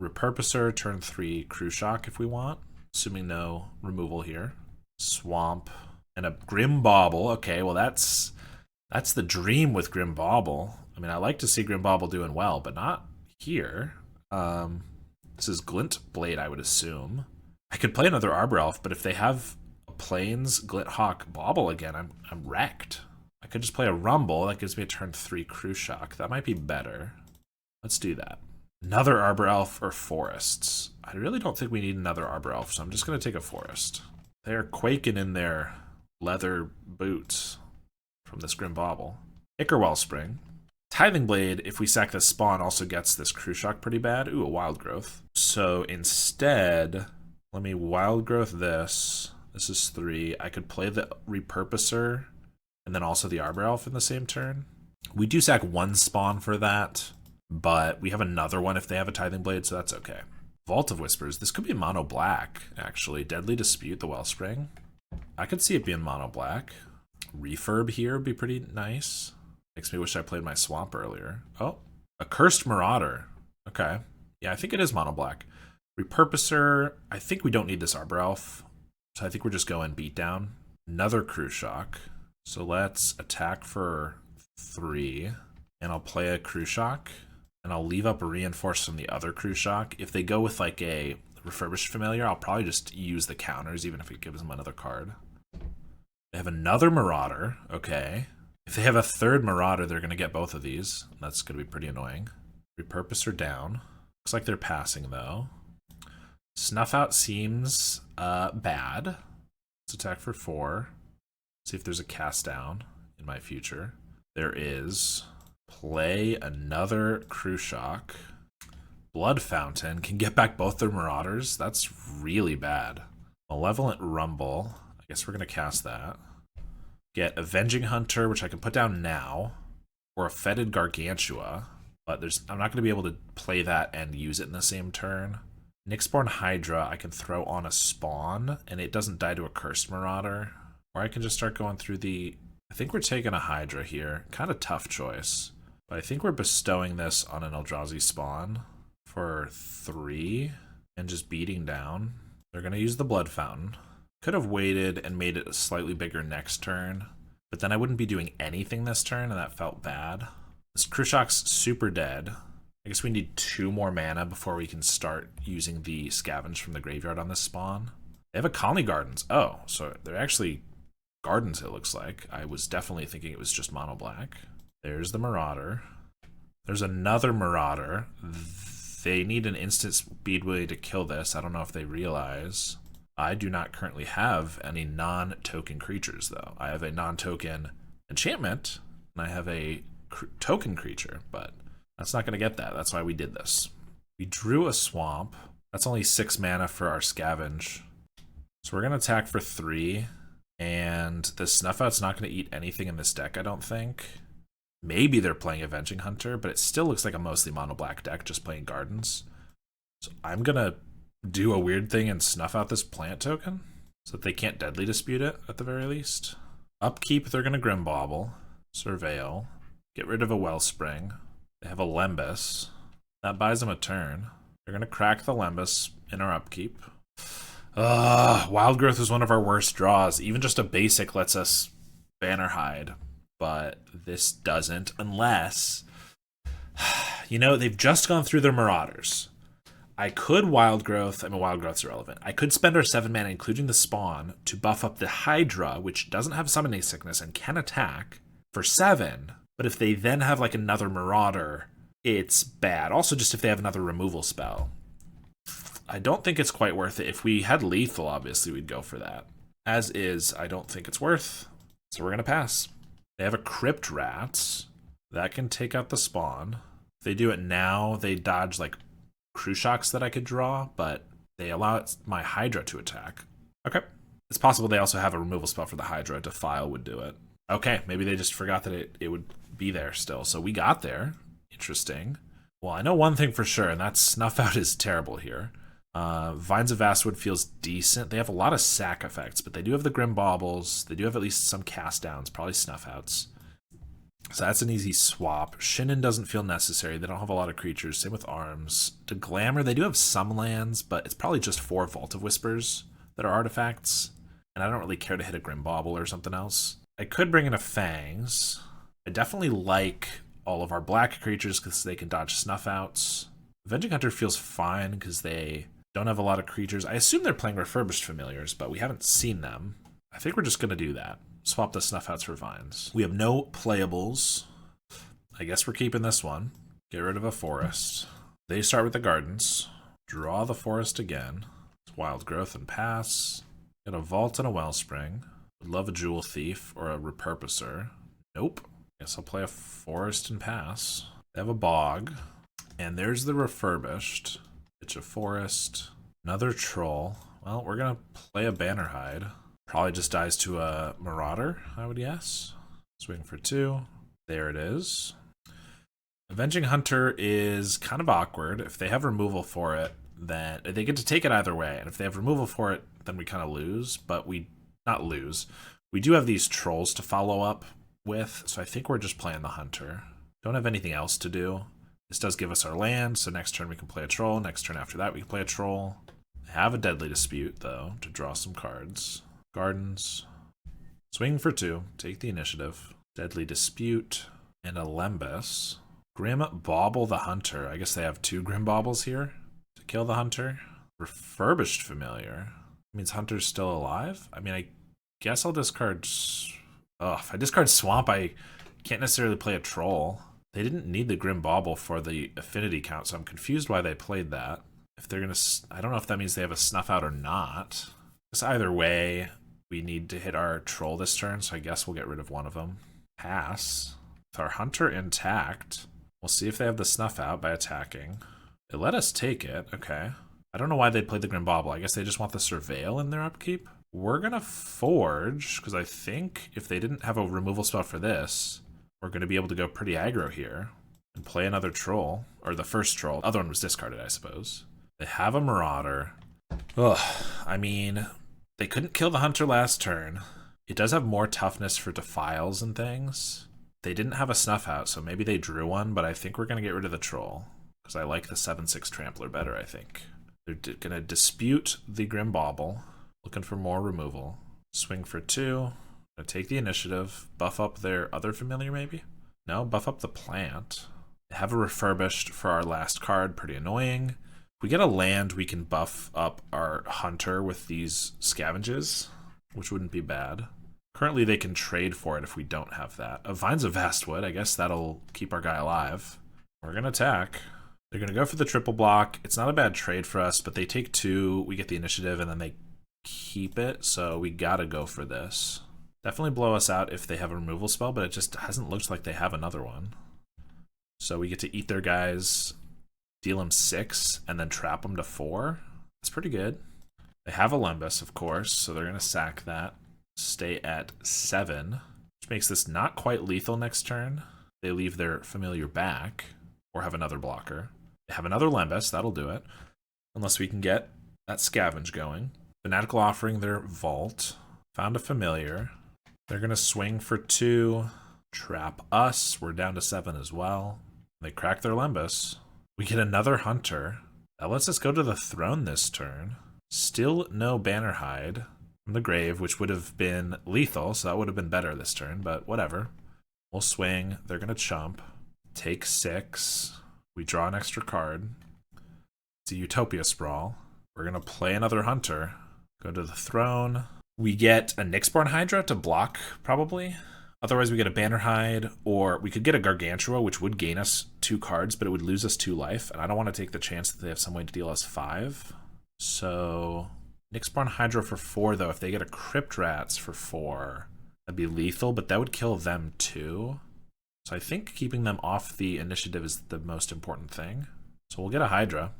Repurposer, turn 3 Crew Shock if we want, assuming no removal here. Swamp, and a Grim Bauble. Okay, well that's the dream with Grim Bauble. I mean, I like to see Grim Bauble doing well, but not here. This is GlintBlade, I would assume. I could play another Arbor Elf, but if they have a Plains Glint Hawk Bauble again, I'm wrecked. I could just play a Rumble. That gives me a turn 3 Crew Shock. That might be better. Let's do that. Another Arbor Elf or Forests. I really don't think we need another Arbor Elf, so I'm just going to take a Forest. They're quaking in their leather boots from this Grim Bauble. Ichor Wellspring. Tithing Blade, if we sack this spawn, also gets this Crew Shock pretty bad. Ooh, a Wild Growth. So instead, let me Wild Growth this. This is 3. I could play the Repurposer and then also the Arbor Elf in the same turn. We do sack 1 spawn for that, but we have another one if they have a Tithing Blade, so that's okay. Vault of Whispers. This could be mono black, actually. Deadly Dispute, the Wellspring. I could see it being mono black. Refurb here would be pretty nice. Makes me wish I played my Swamp earlier. Oh, a Cursed Marauder. Okay. Yeah, I think it is mono black. Repurposer. I think we don't need this Arbor Elf, so I think we're just going Beatdown. Another Crew Shock. So let's attack for 3, and I'll play a Crew Shock, and I'll leave up a Reinforce from the other Crew Shock. If they go with like a Refurbished Familiar, I'll probably just use the counters, even if it gives them another card. They have another Marauder. Okay. If they have a third Marauder, they're going to get both of these. That's going to be pretty annoying. Repurposer down. Looks like they're passing, though. Snuff Out seems bad. Let's attack for 4. See if there's a cast down in my future. There is. Play another Crew Shock. Blood Fountain can get back both their Marauders. That's really bad. Malevolent Rumble. I guess we're going to cast that. Get Avenging Hunter, which I can put down now, or a Fetid Gargantua, but I'm not going to be able to play that and use it in the same turn. Nyxborn Hydra, I can throw on a spawn, and it doesn't die to a Cursed Marauder. Or I can just start going through the... I think we're taking a Hydra here. Kind of tough choice. But I think we're bestowing this on an Eldrazi spawn for 3, and just beating down. They're going to use the Blood Fountain. Could have waited and made it slightly bigger next turn, but then I wouldn't be doing anything this turn, and that felt bad. This Crew Shock's super dead. I guess we need 2 more mana before we can start using the Scavenge from the graveyard on this spawn. They have a Colony Gardens. Oh, so they're actually Gardens, it looks like. I was definitely thinking it was just mono black. There's the Marauder. There's another Marauder. They need an instant Speedway to kill this. I don't know if they realize. I do not currently have any non-token creatures, though. I have a non-token enchantment, and I have a token creature, but that's not going to get that. That's why we did this. We drew a Swamp. That's only 6 mana for our Scavenge. So we're going to attack for 3, and the Snuff Out's not going to eat anything in this deck, I don't think. Maybe they're playing Avenging Hunter, but it still looks like a mostly mono-black deck, just playing Gardens. So I'm going to do a weird thing and snuff out this plant token so that they can't deadly dispute it at the very least. Upkeep, they're going to Grimbauble, Surveil, get rid of a Wellspring. They have a Lembas. That buys them a turn. They're going to crack the Lembas in our upkeep. Wild Growth is one of our worst draws. Even just a basic lets us Banner Hide, but this doesn't unless... You know, they've just gone through their Marauders. I could Wild Growth. I mean, Wild Growth's irrelevant. I could spend our 7 mana, including the spawn, to buff up the Hydra, which doesn't have Summoning Sickness and can attack, for 7. But if they then have, like, another Marauder, it's bad. Also, just if they have another removal spell. I don't think it's quite worth it. If we had lethal, obviously, we'd go for that. As is, I don't think it's worth. So we're going to pass. They have a Crypt Rats. That can take out the spawn. If they do it now, they dodge, like, Crew Shocks that I could draw, but they allow my Hydra to attack. Okay. It's possible they also have a removal spell for the Hydra. Defile would do it. Okay, maybe they just forgot that it would be there still. So we got there. Interesting. Well, I know one thing for sure, and that's Snuff Out is terrible here. Vines of Vastwood feels decent. They have a lot of sack effects, but they do have the Grim Baubles. They do have at least some cast downs, probably Snuff Outs. So that's an easy swap. Shinnin doesn't feel necessary. They don't have a lot of creatures. Same with Arms. To Glamour, they do have some lands, but it's probably just 4 Vault of Whispers that are artifacts. And I don't really care to hit a Grim Bauble or something else. I could bring in a Fangs. I definitely like all of our black creatures because they can dodge Snuff Outs. Avenging Hunter feels fine because they don't have a lot of creatures. I assume they're playing Refurbished Familiars, but we haven't seen them. I think we're just going to do that. Swap the Snuff Outs for Vines. We have no playables. I guess we're keeping this one. Get rid of a Forest. They start with the Gardens. Draw the Forest again. Wild Growth and pass. Get a Vault and a Wellspring. Would love a Jewel Thief or a Repurposer. Nope. Guess I'll play a Forest and pass. They have a Bog. And there's the Refurbished. It's a Forest. Another Troll. Well, we're going to play a Banner Hide. Probably just dies to a Marauder, I would guess. Swing for 2. There it is. Avenging Hunter is kind of awkward. If they have removal for it, then they get to take it either way. And if they have removal for it, then we kind of lose. But we not lose. We do have these Trolls to follow up with, so I think we're just playing the Hunter. Don't have anything else to do. This does give us our land, so next turn we can play a Troll. Next turn after that we can play a Troll. Have a Deadly Dispute, though, to draw some cards. Gardens. Swing for 2. Take the initiative. Deadly Dispute. And a Lembas. Grim Bauble the Hunter. I guess they have 2 Grim Baubles here to kill the Hunter. Refurbished Familiar. Means Hunter's still alive? I mean, I guess I'll discard... Oh, if I discard Swamp, I can't necessarily play a Troll. They didn't need the Grim Bauble for the affinity count, so I'm confused why they played that. If they're going to... I don't know if that means they have a Snuff Out or not. Because either way... We need to hit our Troll this turn, so I guess we'll get rid of one of them. Pass. With our Hunter intact, we'll see if they have the Snuff Out by attacking. They let us take it, okay. I don't know why they played the Grim Bauble. I guess they just want the Surveil in their upkeep. We're going to Forge, because I think if they didn't have a removal spell for this, we're going to be able to go pretty aggro here and play another Troll, or the first Troll. The other one was discarded, I suppose. They have a Marauder. Ugh, I mean... They couldn't kill the Hunter last turn. It does have more toughness for Defiles and things. They didn't have a Snuff Out, so maybe they drew one, but I think we're going to get rid of the Troll. Because I like the 7/6 Trampler better, I think. They're going to dispute the Grim Bauble. Looking for more removal. Swing for 2. Going to take the initiative. Buff up their other familiar, maybe? No, buff up the plant. They have a Refurbished for our last card. Pretty annoying. If we get a land, we can buff up our Hunter with these Scavenges, which wouldn't be bad. Currently, they can trade for it if we don't have that. Vines of Vastwood, I guess that'll keep our guy alive. We're going to attack. They're going to go for the triple block. It's not a bad trade for us, but they take 2, we get the initiative, and then they keep it, so we got to go for this. Definitely blow us out if they have a removal spell, but it just hasn't looked like they have another one. So we get to eat their guys... Deal them 6, and then trap them to 4. That's pretty good. They have a Lembas, of course, so they're going to sack that. Stay at 7, which makes this not quite lethal next turn. They leave their familiar back, or have another blocker. They have another Lembas, that'll do it. Unless we can get that scavenge going. Fanatical Offering their Vault. Found a familiar. They're going to swing for 2. Trap us. We're down to 7 as well. They crack their Lembas. We get another Hunter. That lets us go to the throne this turn. Still no Bannerhide from the grave, which would have been lethal, so that would have been better this turn, but whatever. We'll swing. They're going to chump. Take 6. We draw an extra card. It's a Utopia Sprawl. We're going to play another Hunter. Go to the throne. We get a Nyxborn Hydra to block, probably. Otherwise, we get a Bannerhide, or we could get a Gargantua, which would gain us 2 cards, but it would lose us 2 life, and I don't want to take the chance that they have some way to deal us 5. So, Nyxborn Hydra for 4, though. If they get a Crypt Rats for 4, that'd be lethal, but that would kill them too. So I think keeping them off the initiative is the most important thing. So we'll get a Hydra.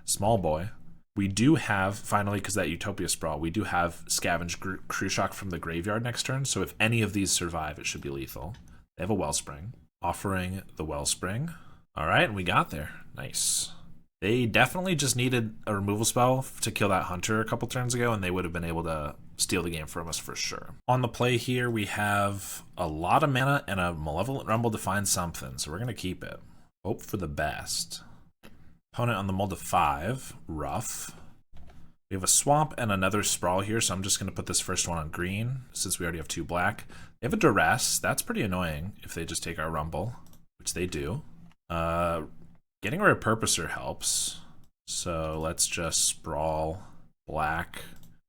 Small boy. We do have, finally, because that Utopia Sprawl, we do have Scavenge Cruciak from the graveyard next turn, so if any of these survive, it should be lethal. They have a Wellspring. Offering the Wellspring. Alright, we got there. Nice. They definitely just needed a removal spell to kill that Hunter a couple turns ago, and they would have been able to steal the game from us for sure. On the play here, we have a lot of mana and a Malevolent Rumble to find something, so we're going to keep it. Hope for the best. Opponent on the mull to 5, rough. We have a Swamp and another Sprawl here, so I'm just going to put this first one on green, since we already have 2 black. They have a Duress. That's pretty annoying if they just take our Rumble, which they do. Getting a Repurposer helps, so let's just Sprawl black,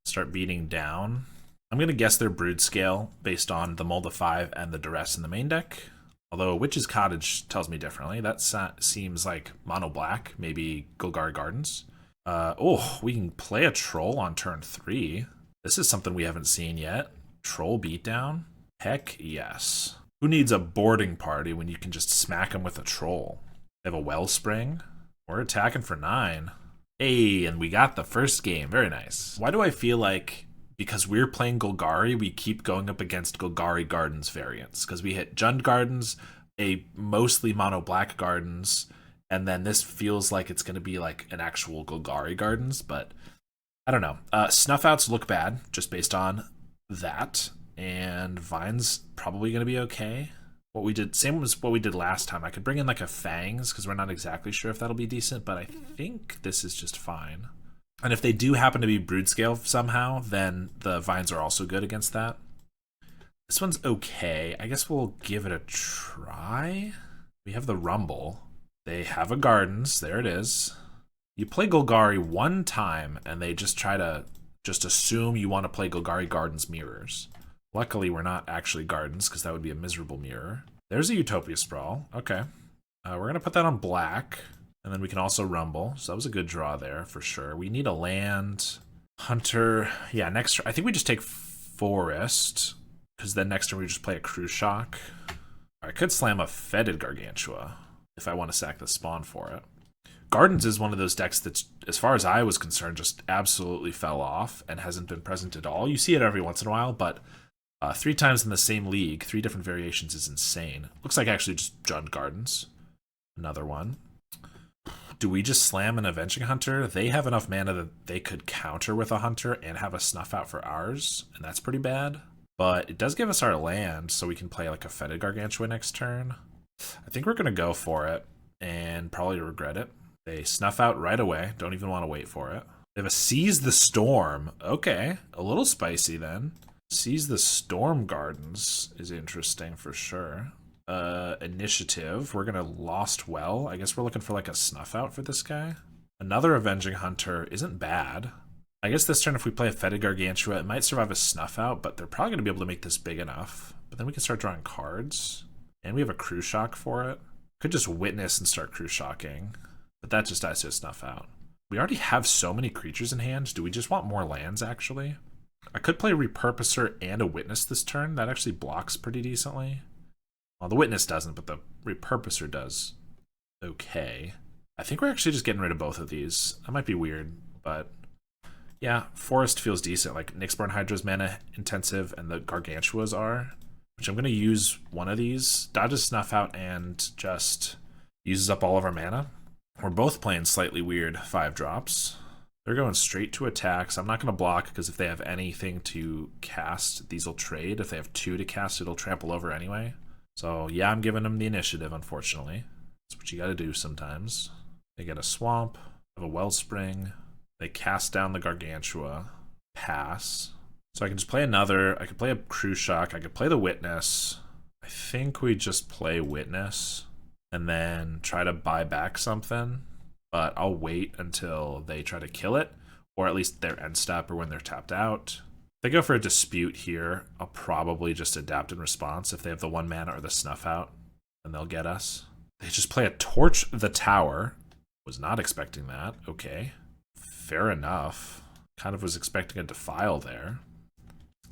start beating down. I'm going to guess their Brood Scale based on the mull to 5 and the Duress in the main deck. Although Witch's Cottage tells me differently. That seems like mono black, maybe Golgari Gardens. Oh, we can play a Troll on turn 3. This is something we haven't seen yet. Troll beatdown? Heck yes. Who needs a boarding party when you can just smack them with a Troll? They have a Wellspring. We're attacking for 9. Hey, and we got the first game. Very nice. Why do I feel like because we're playing Golgari, we keep going up against Golgari Gardens variants? Because we hit Jund Gardens, a mostly mono black Gardens, and then this feels like it's going to be like an actual Golgari Gardens, but I don't know. Snuff Outs look bad just based on that, and Vine's probably going to be okay. What we did, same as what we did last time. I could bring in like a Fangs because we're not exactly sure if that'll be decent, but I think this is just fine. And if they do happen to be Brood Scale somehow, then the Vines are also good against that. This one's okay. I guess we'll give it a try. We have the Rumble. They have a Gardens. There it is. You play Golgari one time, and they just try to just assume you want to play Golgari Gardens Mirrors. Luckily, we're not actually Gardens, because that would be a miserable mirror. There's a Utopia Sprawl. Okay. We're going to put that on black. And then we can also Rumble. So that was a good draw there, for sure. We need a land. Hunter. Yeah, next turn. I think we just take Forest. Because then next turn we just play a Cruciak. I could slam a Fetid Gargantua if I want to sack the spawn for it. Gardens is one of those decks that's, as far as I was concerned, just absolutely fell off and hasn't been present at all. You see it every once in a while, but 3 times in the same league, 3 different variations is insane. Looks like actually just Jund Gardens. Another one. Do we just slam an Avenging Hunter? They have enough mana that they could counter with a Hunter and have a Snuff Out for ours, and that's pretty bad. But it does give us our land, so we can play like a Fetid Gargantua next turn. I think we're going to go for it, and probably regret it. They Snuff Out right away. Don't even want to wait for it. They have a Seize the Storm. Okay, a little spicy then. Seize the Storm Gardens is interesting for sure. Initiative. We're gonna Lost Well. I guess we're looking for like a Snuff Out for this guy. Another Avenging Hunter isn't bad. I guess this turn if we play a Fetid Gargantua, it might survive a Snuff Out, but they're probably gonna be able to make this big enough. But then we can start drawing cards. And we have a Cruciak for it. Could just Witness and start Cruciaking. But that just dies to a Snuff Out. We already have so many creatures in hand. Do we just want more lands, actually? I could play Repurposer and a Witness this turn. That actually blocks pretty decently. Well, the Witness doesn't, but the Repurposer does okay. I think we're actually just getting rid of both of these. That might be weird, but yeah, Forest feels decent. Like Nyxborn Hydra's mana intensive and the Gargantuas are, which I'm going to use one of these. Dodges Snuff Out and just uses up all of our mana. We're both playing slightly weird 5 drops. They're going straight to attacks. I'm not going to block because if they have anything to cast, these will trade. If they have 2 to cast, it'll trample over anyway. So yeah, I'm giving them the initiative, unfortunately. That's what you got to do sometimes. They get a swamp, have a wellspring. They cast down the Gargantua. Pass. So I can just play another. I could play a Cruise Shock. I could play the Witness. I think we just play Witness and then try to buy back something. But I'll wait until they try to kill it, or at least their end step or when they're tapped out. If they go for a Dispute here, I'll probably just adapt in response. If they have the 1 mana or the Snuff Out, then they'll get us. They just play a Torch the Tower. Was not expecting that. Okay. Fair enough. Kind of was expecting a Defile there.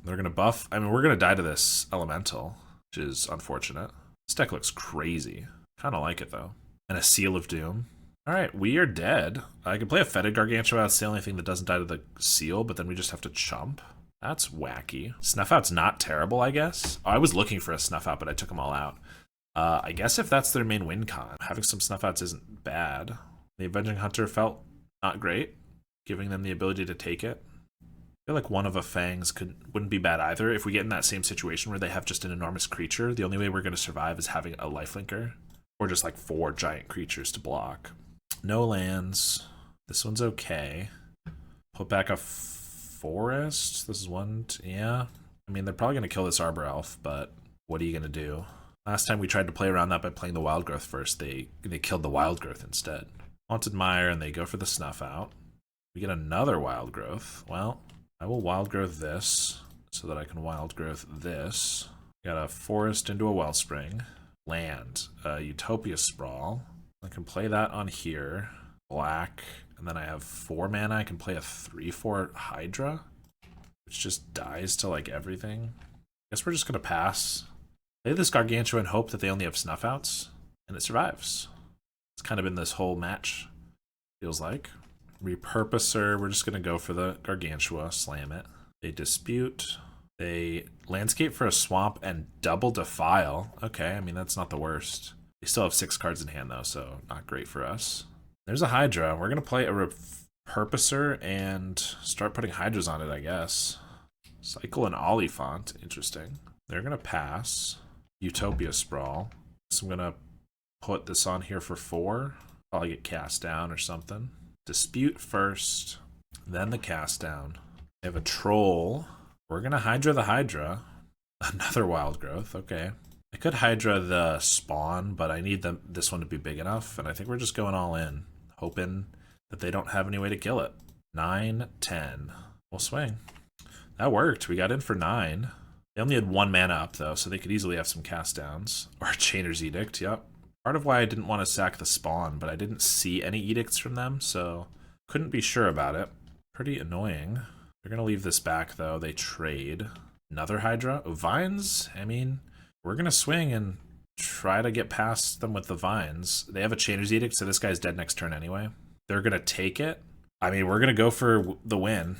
They're going to buff. I mean, we're going to die to this Elemental, which is unfortunate. This deck looks crazy. Kind of like it, though. And a Seal of Doom. Alright, we are dead. I can play a Fetid Gargantua. That's the only thing that doesn't die to the seal, but then we just have to chump. That's wacky. Snuff Out's not terrible, I guess. Oh, I was looking for a Snuff Out, but I took them all out. I guess if that's their main win con, having some Snuff Outs isn't bad. The Avenging Hunter felt not great, giving them the ability to take it. I feel like one of a Fangs wouldn't be bad either. If we get in that same situation where they have just an enormous creature, the only way we're going to survive is having a lifelinker, or just like 4 giant creatures to block. No lands. This one's okay. Put back a forest. This is one. Yeah. I mean, they're probably going to kill this Arbor Elf, but what are you going to do? Last time we tried to play around that by playing the Wild Growth first, they killed the Wild Growth instead. Haunted Mire, and they go for the Snuff Out. We get another Wild Growth. Well, I will Wild Growth this so that I can Wild Growth this. Got a forest into a Wellspring. Land. Utopia Sprawl. I can play that on here. Black. And then I have 4 mana. I can play a 3/4 Hydra, which just dies to like everything. Guess we're just going to pass. Play this Gargantua and hope that they only have Snuff Outs, and it survives. It's kind of been this whole match, feels like. Repurposer, we're just going to go for the Gargantua, slam it. They Dispute. They Landscape for a Swamp and double Defile. Okay, I mean, that's not the worst. They still have 6 cards in hand, though, so not great for us. There's a Hydra. We're going to play a Repurposer and start putting Hydras on it, I guess. Cycle and Oliphant. Interesting. They're going to pass. Utopia Sprawl. So I'm going to put this on here for 4. Probably get cast down or something. Dispute first, then the cast down. They have a Troll. We're going to Hydra the Hydra. Another Wild Growth. Okay. I could Hydra the Spawn, but I need this one to be big enough, and I think we're just going all in, hoping that they don't have any way to kill it. 9, 10. We'll swing. That worked. We got in for 9. They only had 1 mana up, though, so they could easily have some cast downs. Or Chainer's Edict, yep. Part of why I didn't want to sack the Spawn, but I didn't see any edicts from them, so couldn't be sure about it. Pretty annoying. They're going to leave this back, though. They trade. Another Hydra. Oh, Vines? I mean, we're going to swing and try to get past them with the Vines. They have a Chainer's Edict, so this guy's dead next turn anyway. They're going to take it. I mean, we're going to go for the win.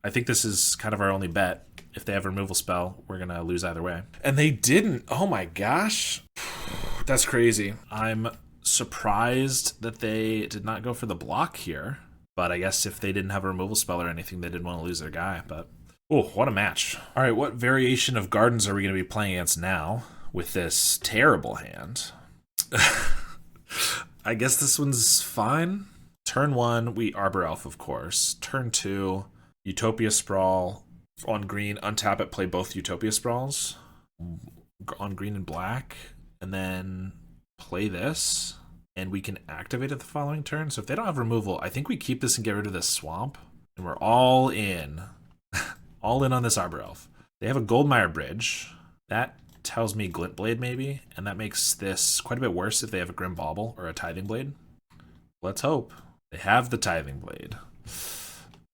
I think this is kind of our only bet. If they have a removal spell, we're going to lose either way. And they didn't. Oh my gosh. That's crazy. I'm surprised that they did not go for the block here. But I guess if they didn't have a removal spell or anything, they didn't want to lose their guy. But oh, what a match. All right, what variation of Gardens are we going to be playing against now with this terrible hand? I guess this one's fine. Turn 1, we Arbor Elf, of course. Turn 2, Utopia Sprawl. On green, untap it, play both Utopia Sprawls. On green and black. And then play this. And we can activate it the following turn. So if they don't have removal, I think we keep this and get rid of this swamp. And we're all in. All in on this Arbor Elf. They have a Goldmire Bridge. That tells me GlintBlade maybe. And that makes this quite a bit worse if they have a Grim Bauble or a Tithing Blade. Let's hope. They have the Tithing Blade.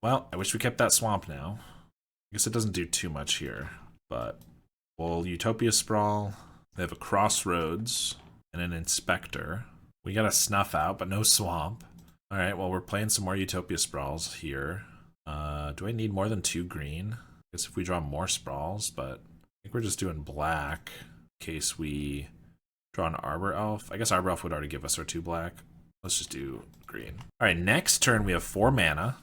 Well, I wish we kept that swamp now. I guess it doesn't do too much here. But we'll Utopia Sprawl. They have a Crossroads and an Inspector. We got a Snuff Out, but no Swamp. Alright, well, we're playing some more Utopia Sprawls here. Do I need more than 2 green? I guess if we draw more Sprawls, but I think we're just doing black in case we draw an Arbor Elf. I guess Arbor Elf would already give us our 2 black, Let's just do green. All right, next turn we have 4 mana,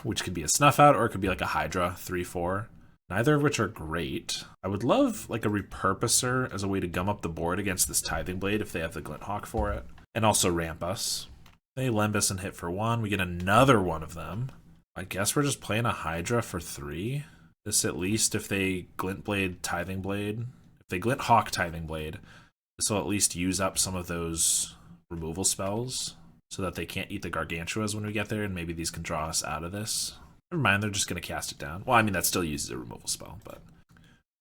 which could be a Snuff Out or it could be like a Hydra, 3/4. Neither of which are great. I would love like a Repurposer as a way to gum up the board against this Tithing Blade if they have the Glinthawk for it. And also ramp us. They limb us and hit for 1. We get another one of them. I guess we're just playing a Hydra for 3. This at least if they GlintBlade Tithing Blade. If they Glinthawk Tithing Blade, this will at least use up some of those removal spells so that they can't eat the Gargantuas when we get there, and maybe these can draw us out of this. Never mind, they're just going to cast it down. Well, I mean, that still uses a removal spell, but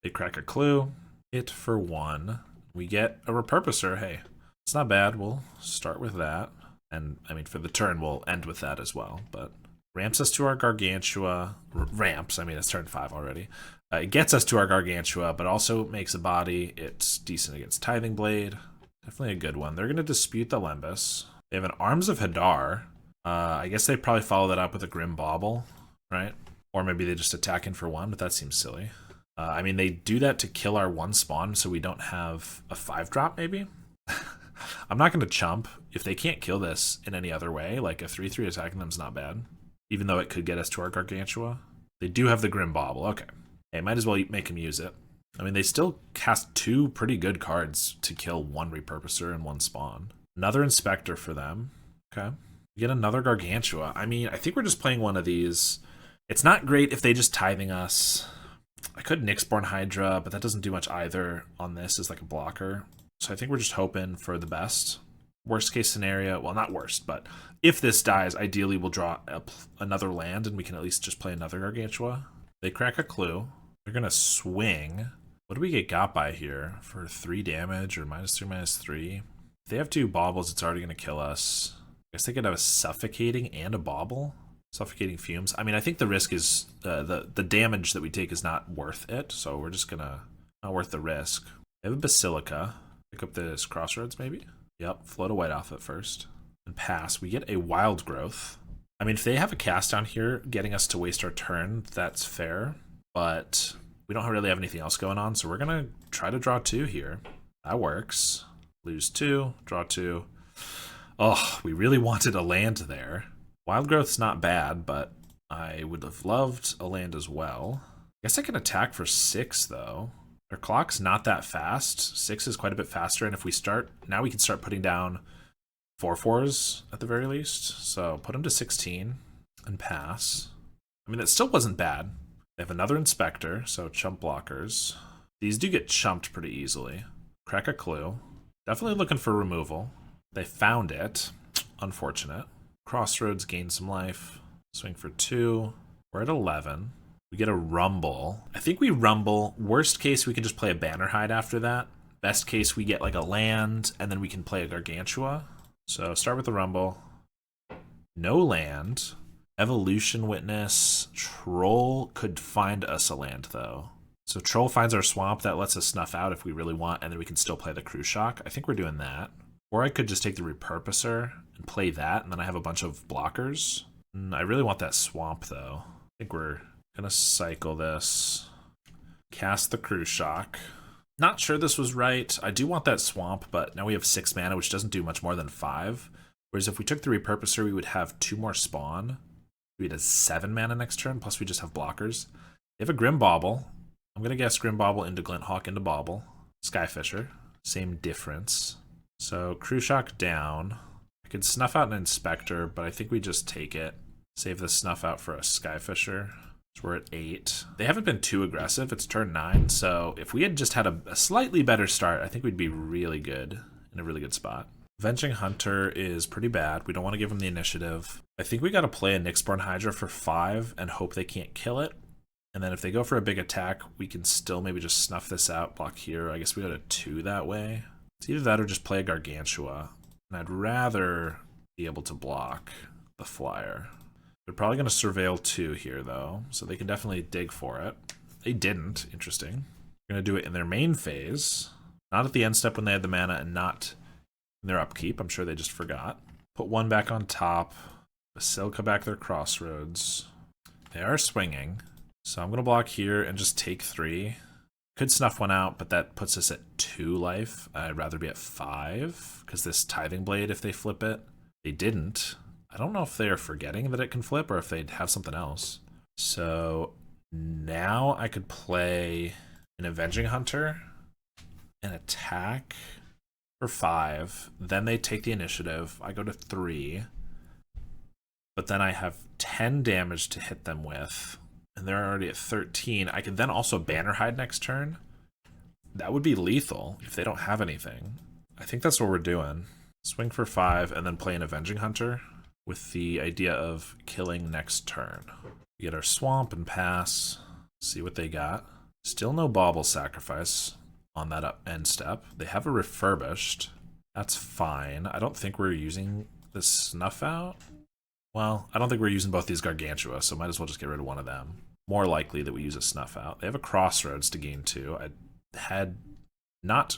they crack a clue. Hit for 1. We get a Repurposer. Hey, it's not bad. We'll start with that. And, I mean, for the turn, we'll end with that as well. But ramps us to our Gargantua. Ramps, I mean, it's turn 5 already. It gets us to our Gargantua, but also makes a body. It's decent against Tithing Blade. Definitely a good one. They're going to dispute the Lembas. They have an Arms of Hadar. I guess they probably follow that up with a Grim Bauble, right? Or maybe they just attack in for 1, but that seems silly. I mean, they do that to kill our 1 spawn so we don't have a 5-drop, maybe? I'm not going to chump. If they can't kill this in any other way, like a 3/3 attacking them is not bad, even though it could get us to our Gargantua. They do have the Grim Bauble. Okay. Hey, might as well make him use it. I mean, they still cast 2 pretty good cards to kill 1 Repurposer and 1 spawn. Another Inspector for them. Okay. We get another Gargantua. I mean, I think we're just playing one of these. It's not great if they just tithing us. I could Nyxborn Hydra, but that doesn't do much either on this as like a blocker. So I think we're just hoping for the best. Worst case scenario, well, not worst, but if this dies, ideally we'll draw another land and we can at least just play another Gargantua. They crack a clue. They're going to swing. What do we get got by here for 3 damage or -3/-3? If they have 2 baubles, it's already going to kill us. I guess they could have a Suffocating and a bauble. Suffocating Fumes. I mean, I think the risk is the damage that we take is not worth it, so we're just gonna not worth the risk. They have a Basilica. Pick up this Crossroads, maybe. Yep, float a white off at first and pass. We get a Wild Growth. I mean, if they have a cast down here, getting us to waste our turn, that's fair. But we don't really have anything else going on, so we're gonna try to draw 2 here. That works. Lose 2, draw 2. Oh, we really wanted a land there. Wild Growth's not bad, but I would have loved a land as well. I guess I can attack for 6, though. Their clock's not that fast. 6 is quite a bit faster, and if we start... Now we can start putting down 4/4s at the very least. So put them to 16 and pass. I mean, that still wasn't bad. They have another Inspector, so chump blockers. These do get chumped pretty easily. Crack a clue. Definitely looking for removal. They found it. Unfortunate. Crossroads, gain some life. Swing for 2. We're at 11. We get a Rumble. I think we Rumble. Worst case, we can just play a Banner Hide after that. Best case, we get like a land, and then we can play a Gargantua. So start with the Rumble. No land. Evolution Witness. Troll could find us a land, though. So Troll finds our swamp. That lets us snuff out if we really want, and then we can still play the Cruise Shock. I think we're doing that. Or I could just take the Repurposer and play that, and then I have a bunch of blockers. I really want that swamp, though. I think we're gonna cycle this. Cast the Cruise Shock. Not sure this was right. I do want that swamp, but now we have 6 mana, which doesn't do much more than 5. Whereas if we took the Repurposer, we would have 2 more spawn. We'd have 7 mana next turn, plus we just have blockers. They have a Grim Bauble. I'm gonna guess Grim Bauble into Glinthawk into Bauble. Skyfisher. Same difference. So Cruise Shock down. I could snuff out an Inspector, but I think we just take it. Save the snuff out for a Skyfisher. So we're at 8. They haven't been too aggressive. It's turn 9, so if we had just had a slightly better start, I think we'd be really good, in a really good spot. Avenging Hunter is pretty bad. We don't want to give him the initiative. I think we got to play a Nyxborn Hydra for 5 and hope they can't kill it. And then if they go for a big attack, we can still maybe just snuff this out, block here. I guess we go to 2 that way. It's either that or just play a Gargantua. And I'd rather be able to block the flyer. They're probably going to surveil 2 here, though, so they can definitely dig for it. They didn't. Interesting. They're going to do it in their main phase. Not at the end step when they had the mana, and not in their upkeep. I'm sure they just forgot. Put 1 back on top. Basilica back their Crossroads. They are swinging, so I'm going to block here and just take 3. Could snuff 1 out, but that puts us at 2 life. I'd rather be at 5, because this Tithing Blade, if they flip it, They didn't. I don't know if they're forgetting that it can flip or if they'd have something else. So now I could play an Avenging Hunter and attack for 5. Then they take the initiative. I go to 3. But then I have 10 damage to hit them with. And they're already at 13. I can then also Banner Hide next turn. That would be lethal if they don't have anything. I think that's what we're doing. Swing for 5 and then play an Avenging Hunter with the idea of killing next turn. We get our swamp and pass. See what they got. Still no Bauble Sacrifice on that end step. They have a Refurbished. That's fine. I don't think we're using the Snuff Out. Well, I don't think we're using both these Gargantua, so might as well just get rid of one of them. More likely that we use a Snuff Out. They have a Crossroads to gain 2. I had not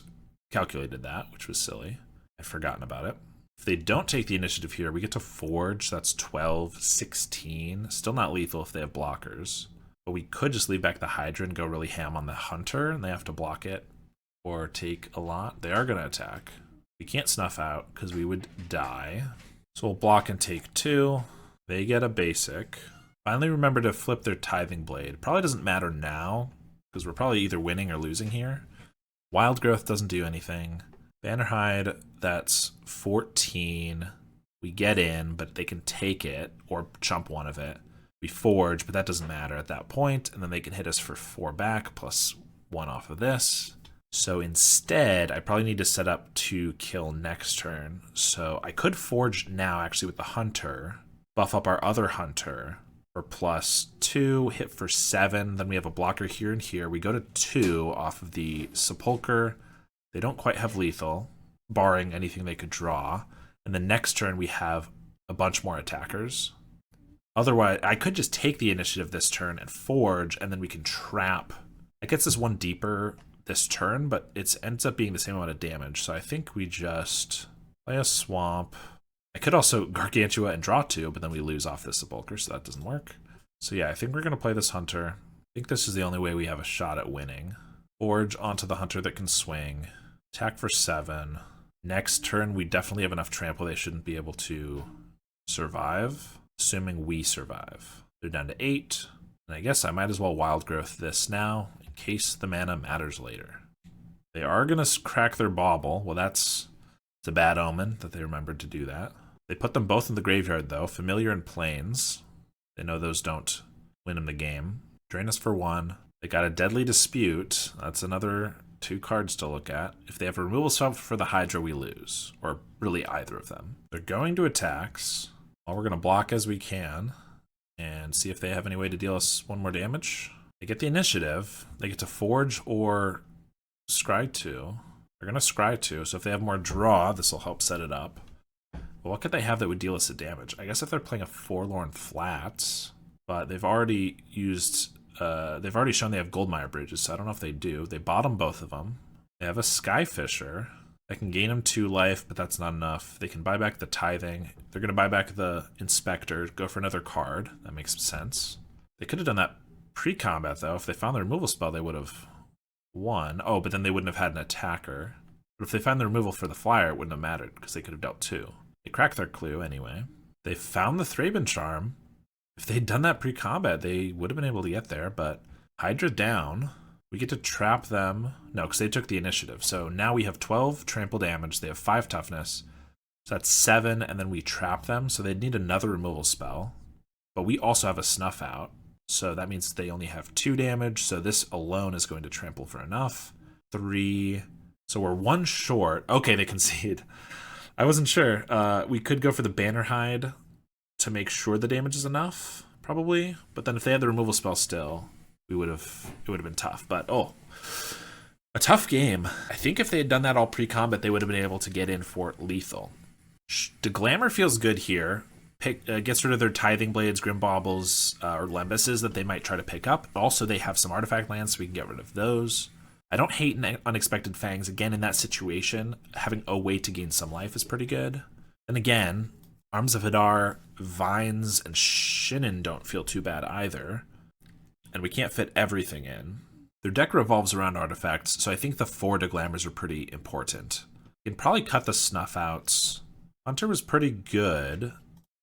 calculated that, which was silly. I'd forgotten about it. If they don't take the initiative here, we get to Forge. That's 12, 16. Still not lethal if they have blockers. But we could just leave back the Hydra and go really ham on the Hunter, and they have to block it or take a lot. They are going to attack. We can't Snuff Out because we would die. So we'll block and take 2. They get a basic. Finally remember to flip their Tithing Blade. Probably doesn't matter now because we're probably either winning or losing here. Wild Growth doesn't do anything. Banner Hide, that's 14. We get in, but they can take it or chump one of it. We Forge, but that doesn't matter at that point. And then they can hit us for 4 back plus 1 off of this. So instead, I probably need to set up to kill next turn. So I could Forge now, actually, with the Hunter. Buff up our other Hunter for +2, hit for 7. Then we have a blocker here and here. We go to 2 off of the Sepulcher. They don't quite have lethal, barring anything they could draw. And then next turn, we have a bunch more attackers. Otherwise, I could just take the initiative this turn and Forge, and then we can trap. It gets us 1 deeper this turn, but it ends up being the same amount of damage. So I think we just play a Swamp. I could also Gargantua and draw 2, but then we lose off this Sepulcher, so that doesn't work. So yeah, I think we're going to play this Hunter. I think this is the only way we have a shot at winning. Forge onto the Hunter that can swing. Attack for 7. Next turn, we definitely have enough trample. They shouldn't be able to survive, assuming we survive. They're down to 8. And I guess I might as well Wild Growth this now, in case the mana matters later. They are going to crack their Bauble. Well, it's a bad omen that they remembered to do that. They put them both in the graveyard, though. Familiar and Plains. They know those don't win them the game. Drain us for 1. They got a Deadly Dispute. That's another 2 cards to look at. If they have a removal spell for the Hydra, we lose. Or really either of them. They're going to attacks. Well, we're going to block as we can and see if they have any way to deal us 1 more damage. They get the initiative. They get to Forge or Scry 2. They're going to Scry 2, so if they have more draw, this will help set it up. But what could they have that would deal us a damage? I guess if they're playing a Forlorn Flats, but they've already used... they've already shown they have Goldmire Bridges, so I don't know if they do. They bottom both of them. They have a Skyfisher. That can gain them 2 life, but that's not enough. They can buy back the Tithing. They're going to buy back the Inspector, go for another card. That makes sense. They could have done that pre-combat, though. If they found the removal spell, they would have won. Oh, but then they wouldn't have had an attacker. But if they found the removal for the flyer, it wouldn't have mattered, because they could have dealt 2. They cracked their clue anyway. They found the Thraben Charm. If they'd done that pre-combat, they would have been able to get there, but Hydra down. We get to trap them. No, because they took the initiative. So now we have 12 trample damage. They have 5 toughness. So that's 7, and then we trap them. So they'd need another removal spell. But we also have a Snuff Out. So that means they only have 2 damage. So this alone is going to trample for enough. 3. So we're 1 short. Okay, they concede. I wasn't sure. We could go for the Banner Hide to make sure the damage is enough, probably. But then if they had the removal spell still, it would have been tough. But a tough game. I think if they had done that all pre-combat, they would have been able to get in for lethal. The Glamour feels good here. Gets rid of their Tithing Blades, Grim Baubles, or Lembuses that they might try to pick up. Also, they have some artifact lands, so we can get rid of those. I don't hate Unexpected Fangs. Again, in that situation, having a way to gain some life is pretty good. And again, Arms of Hadar, Vines, and Shinnin don't feel too bad either. And we can't fit everything in. Their deck revolves around artifacts, so I think the 4 Deglammers are pretty important. You can probably cut the Snuff Outs. Hunter was pretty good.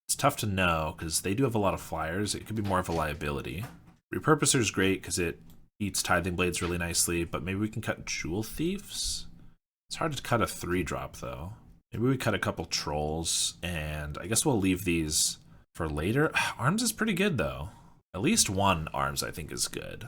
It's tough to know because they do have a lot of flyers. It could be more of a liability. Repurposer is great because it eats Tithing Blades really nicely, but maybe we can cut Jewel Thieves? It's hard to cut a 3-drop though. Maybe we cut a couple Trolls, and I guess we'll leave these for later. Arms is pretty good though. At least one Arms I think is good.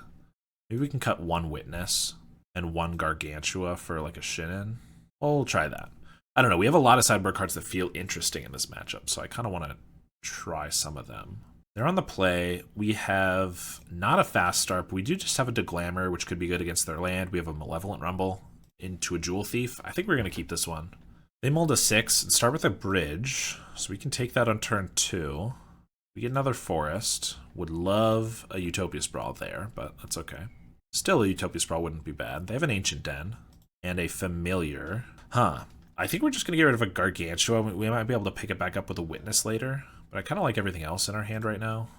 Maybe we can cut one Witness and one Gargantua for like a Shinin. We'll try that. I don't know, we have a lot of sideboard cards that feel interesting in this matchup, so I kind of want to try some of them. They're on the play. We have not a fast start, but we do just have a Deglammer, which could be good against their land. We have a Malevolent Rumble into a Jewel Thief. I think we're going to keep this one. They mulled a 6 and start with a Bridge, so we can take that on turn 2. We get another Forest. Would love a Utopia Sprawl there, but that's okay. Still, a Utopia Sprawl wouldn't be bad. They have an Ancient Den and a Familiar. I think we're just going to get rid of a Gargantua. We might be able to pick it back up with a Witness later, but I kind of like everything else in our hand right now.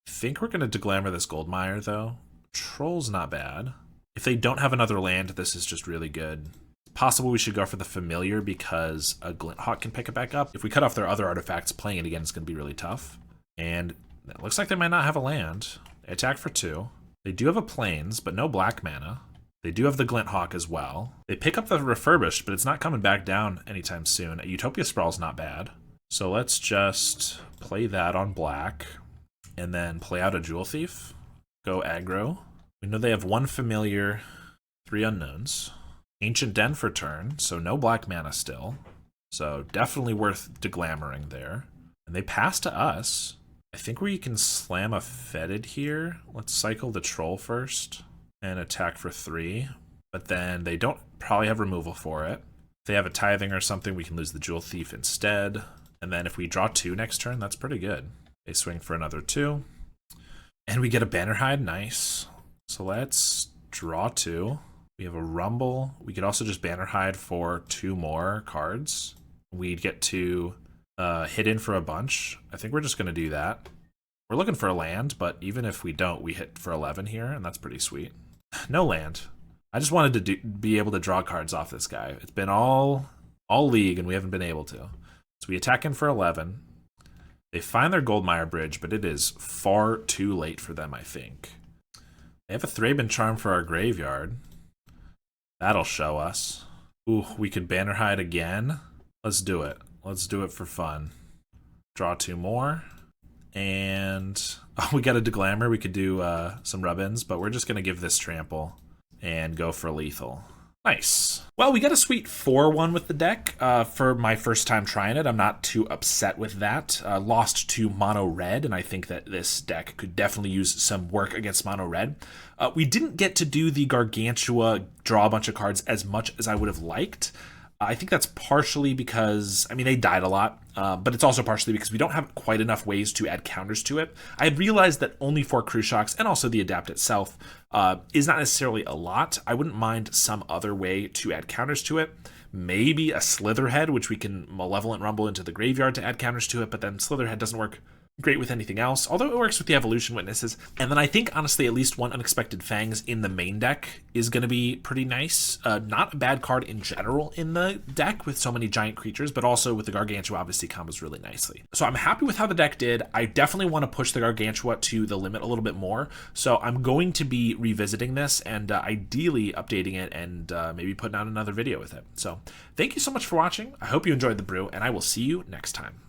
I think we're going to Deglammer this Goldmire, though. Troll's not bad. If they don't have another land, this is just really good. It's possible we should go for the Familiar because a Glinthawk can pick it back up. If we cut off their other artifacts, playing it again is going to be really tough. And it looks like they might not have a land. They attack for 2. They do have a Plains, but no black mana. They do have the Glinthawk as well. They pick up the Refurbished, but it's not coming back down anytime soon. A Utopia Sprawl's not bad. So let's just play that on black and then play out a Jewel Thief. Go aggro. We know they have 1 Familiar, 3 Unknowns. Ancient Den for turn, so no black mana still. So definitely worth Deglammering there. And they pass to us. I think we can slam a Fetid here. Let's cycle the Troll first and attack for 3. But then they don't probably have removal for it. If they have a Tithing or something, we can lose the Jewel Thief instead. And then if we draw 2 next turn, that's pretty good. They swing for another 2. And we get a Bannerhide, nice. So let's draw 2. We have a Rumble. We could also just Bannerhide for 2 more cards. We'd get to hit in for a bunch. I think we're just going to do that. We're looking for a land, but even if we don't, we hit for 11 here, and that's pretty sweet. No land. I just wanted to be able to draw cards off this guy. It's been all league, and we haven't been able to. So we attack in for 11. They find their Goldmire Bridge, but it is far too late for them, I think. They have a Thraben Charm for our graveyard. That'll show us. Ooh, we could Bannerhide again. Let's do it. Let's do it for fun. Draw 2 more. And we got a Deglammer. We could do some rub-ins, but we're just going to give this Trample and go for lethal. Nice. Well, we got a sweet 4-1 with the deck for my first time trying it. I'm not too upset with that. Lost to mono red, and I think that this deck could definitely use some work against mono red. We didn't get to do the Gargantua draw a bunch of cards as much as I would have liked. I think that's partially because, I mean, they died a lot, but it's also partially because we don't have quite enough ways to add counters to it. I had realized that only 4 Crew Shocks and also the Adapt itself is not necessarily a lot. I wouldn't mind some other way to add counters to it. Maybe a Slitherhead, which we can Malevolent Rumble into the graveyard to add counters to it, but then Slitherhead doesn't work great with anything else, although it works with the Evolution Witnesses. And then I think, honestly, at least 1 Unexpected Fangs in the main deck is going to be pretty nice. Not a bad card in general in the deck with so many giant creatures, but also with the Gargantua obviously combos really nicely. So I'm happy with how the deck did. I definitely want to push the Gargantua to the limit a little bit more, so I'm going to be revisiting this and ideally updating it and maybe putting out another video with it. So thank you so much for watching. I hope you enjoyed the brew, and I will see you next time.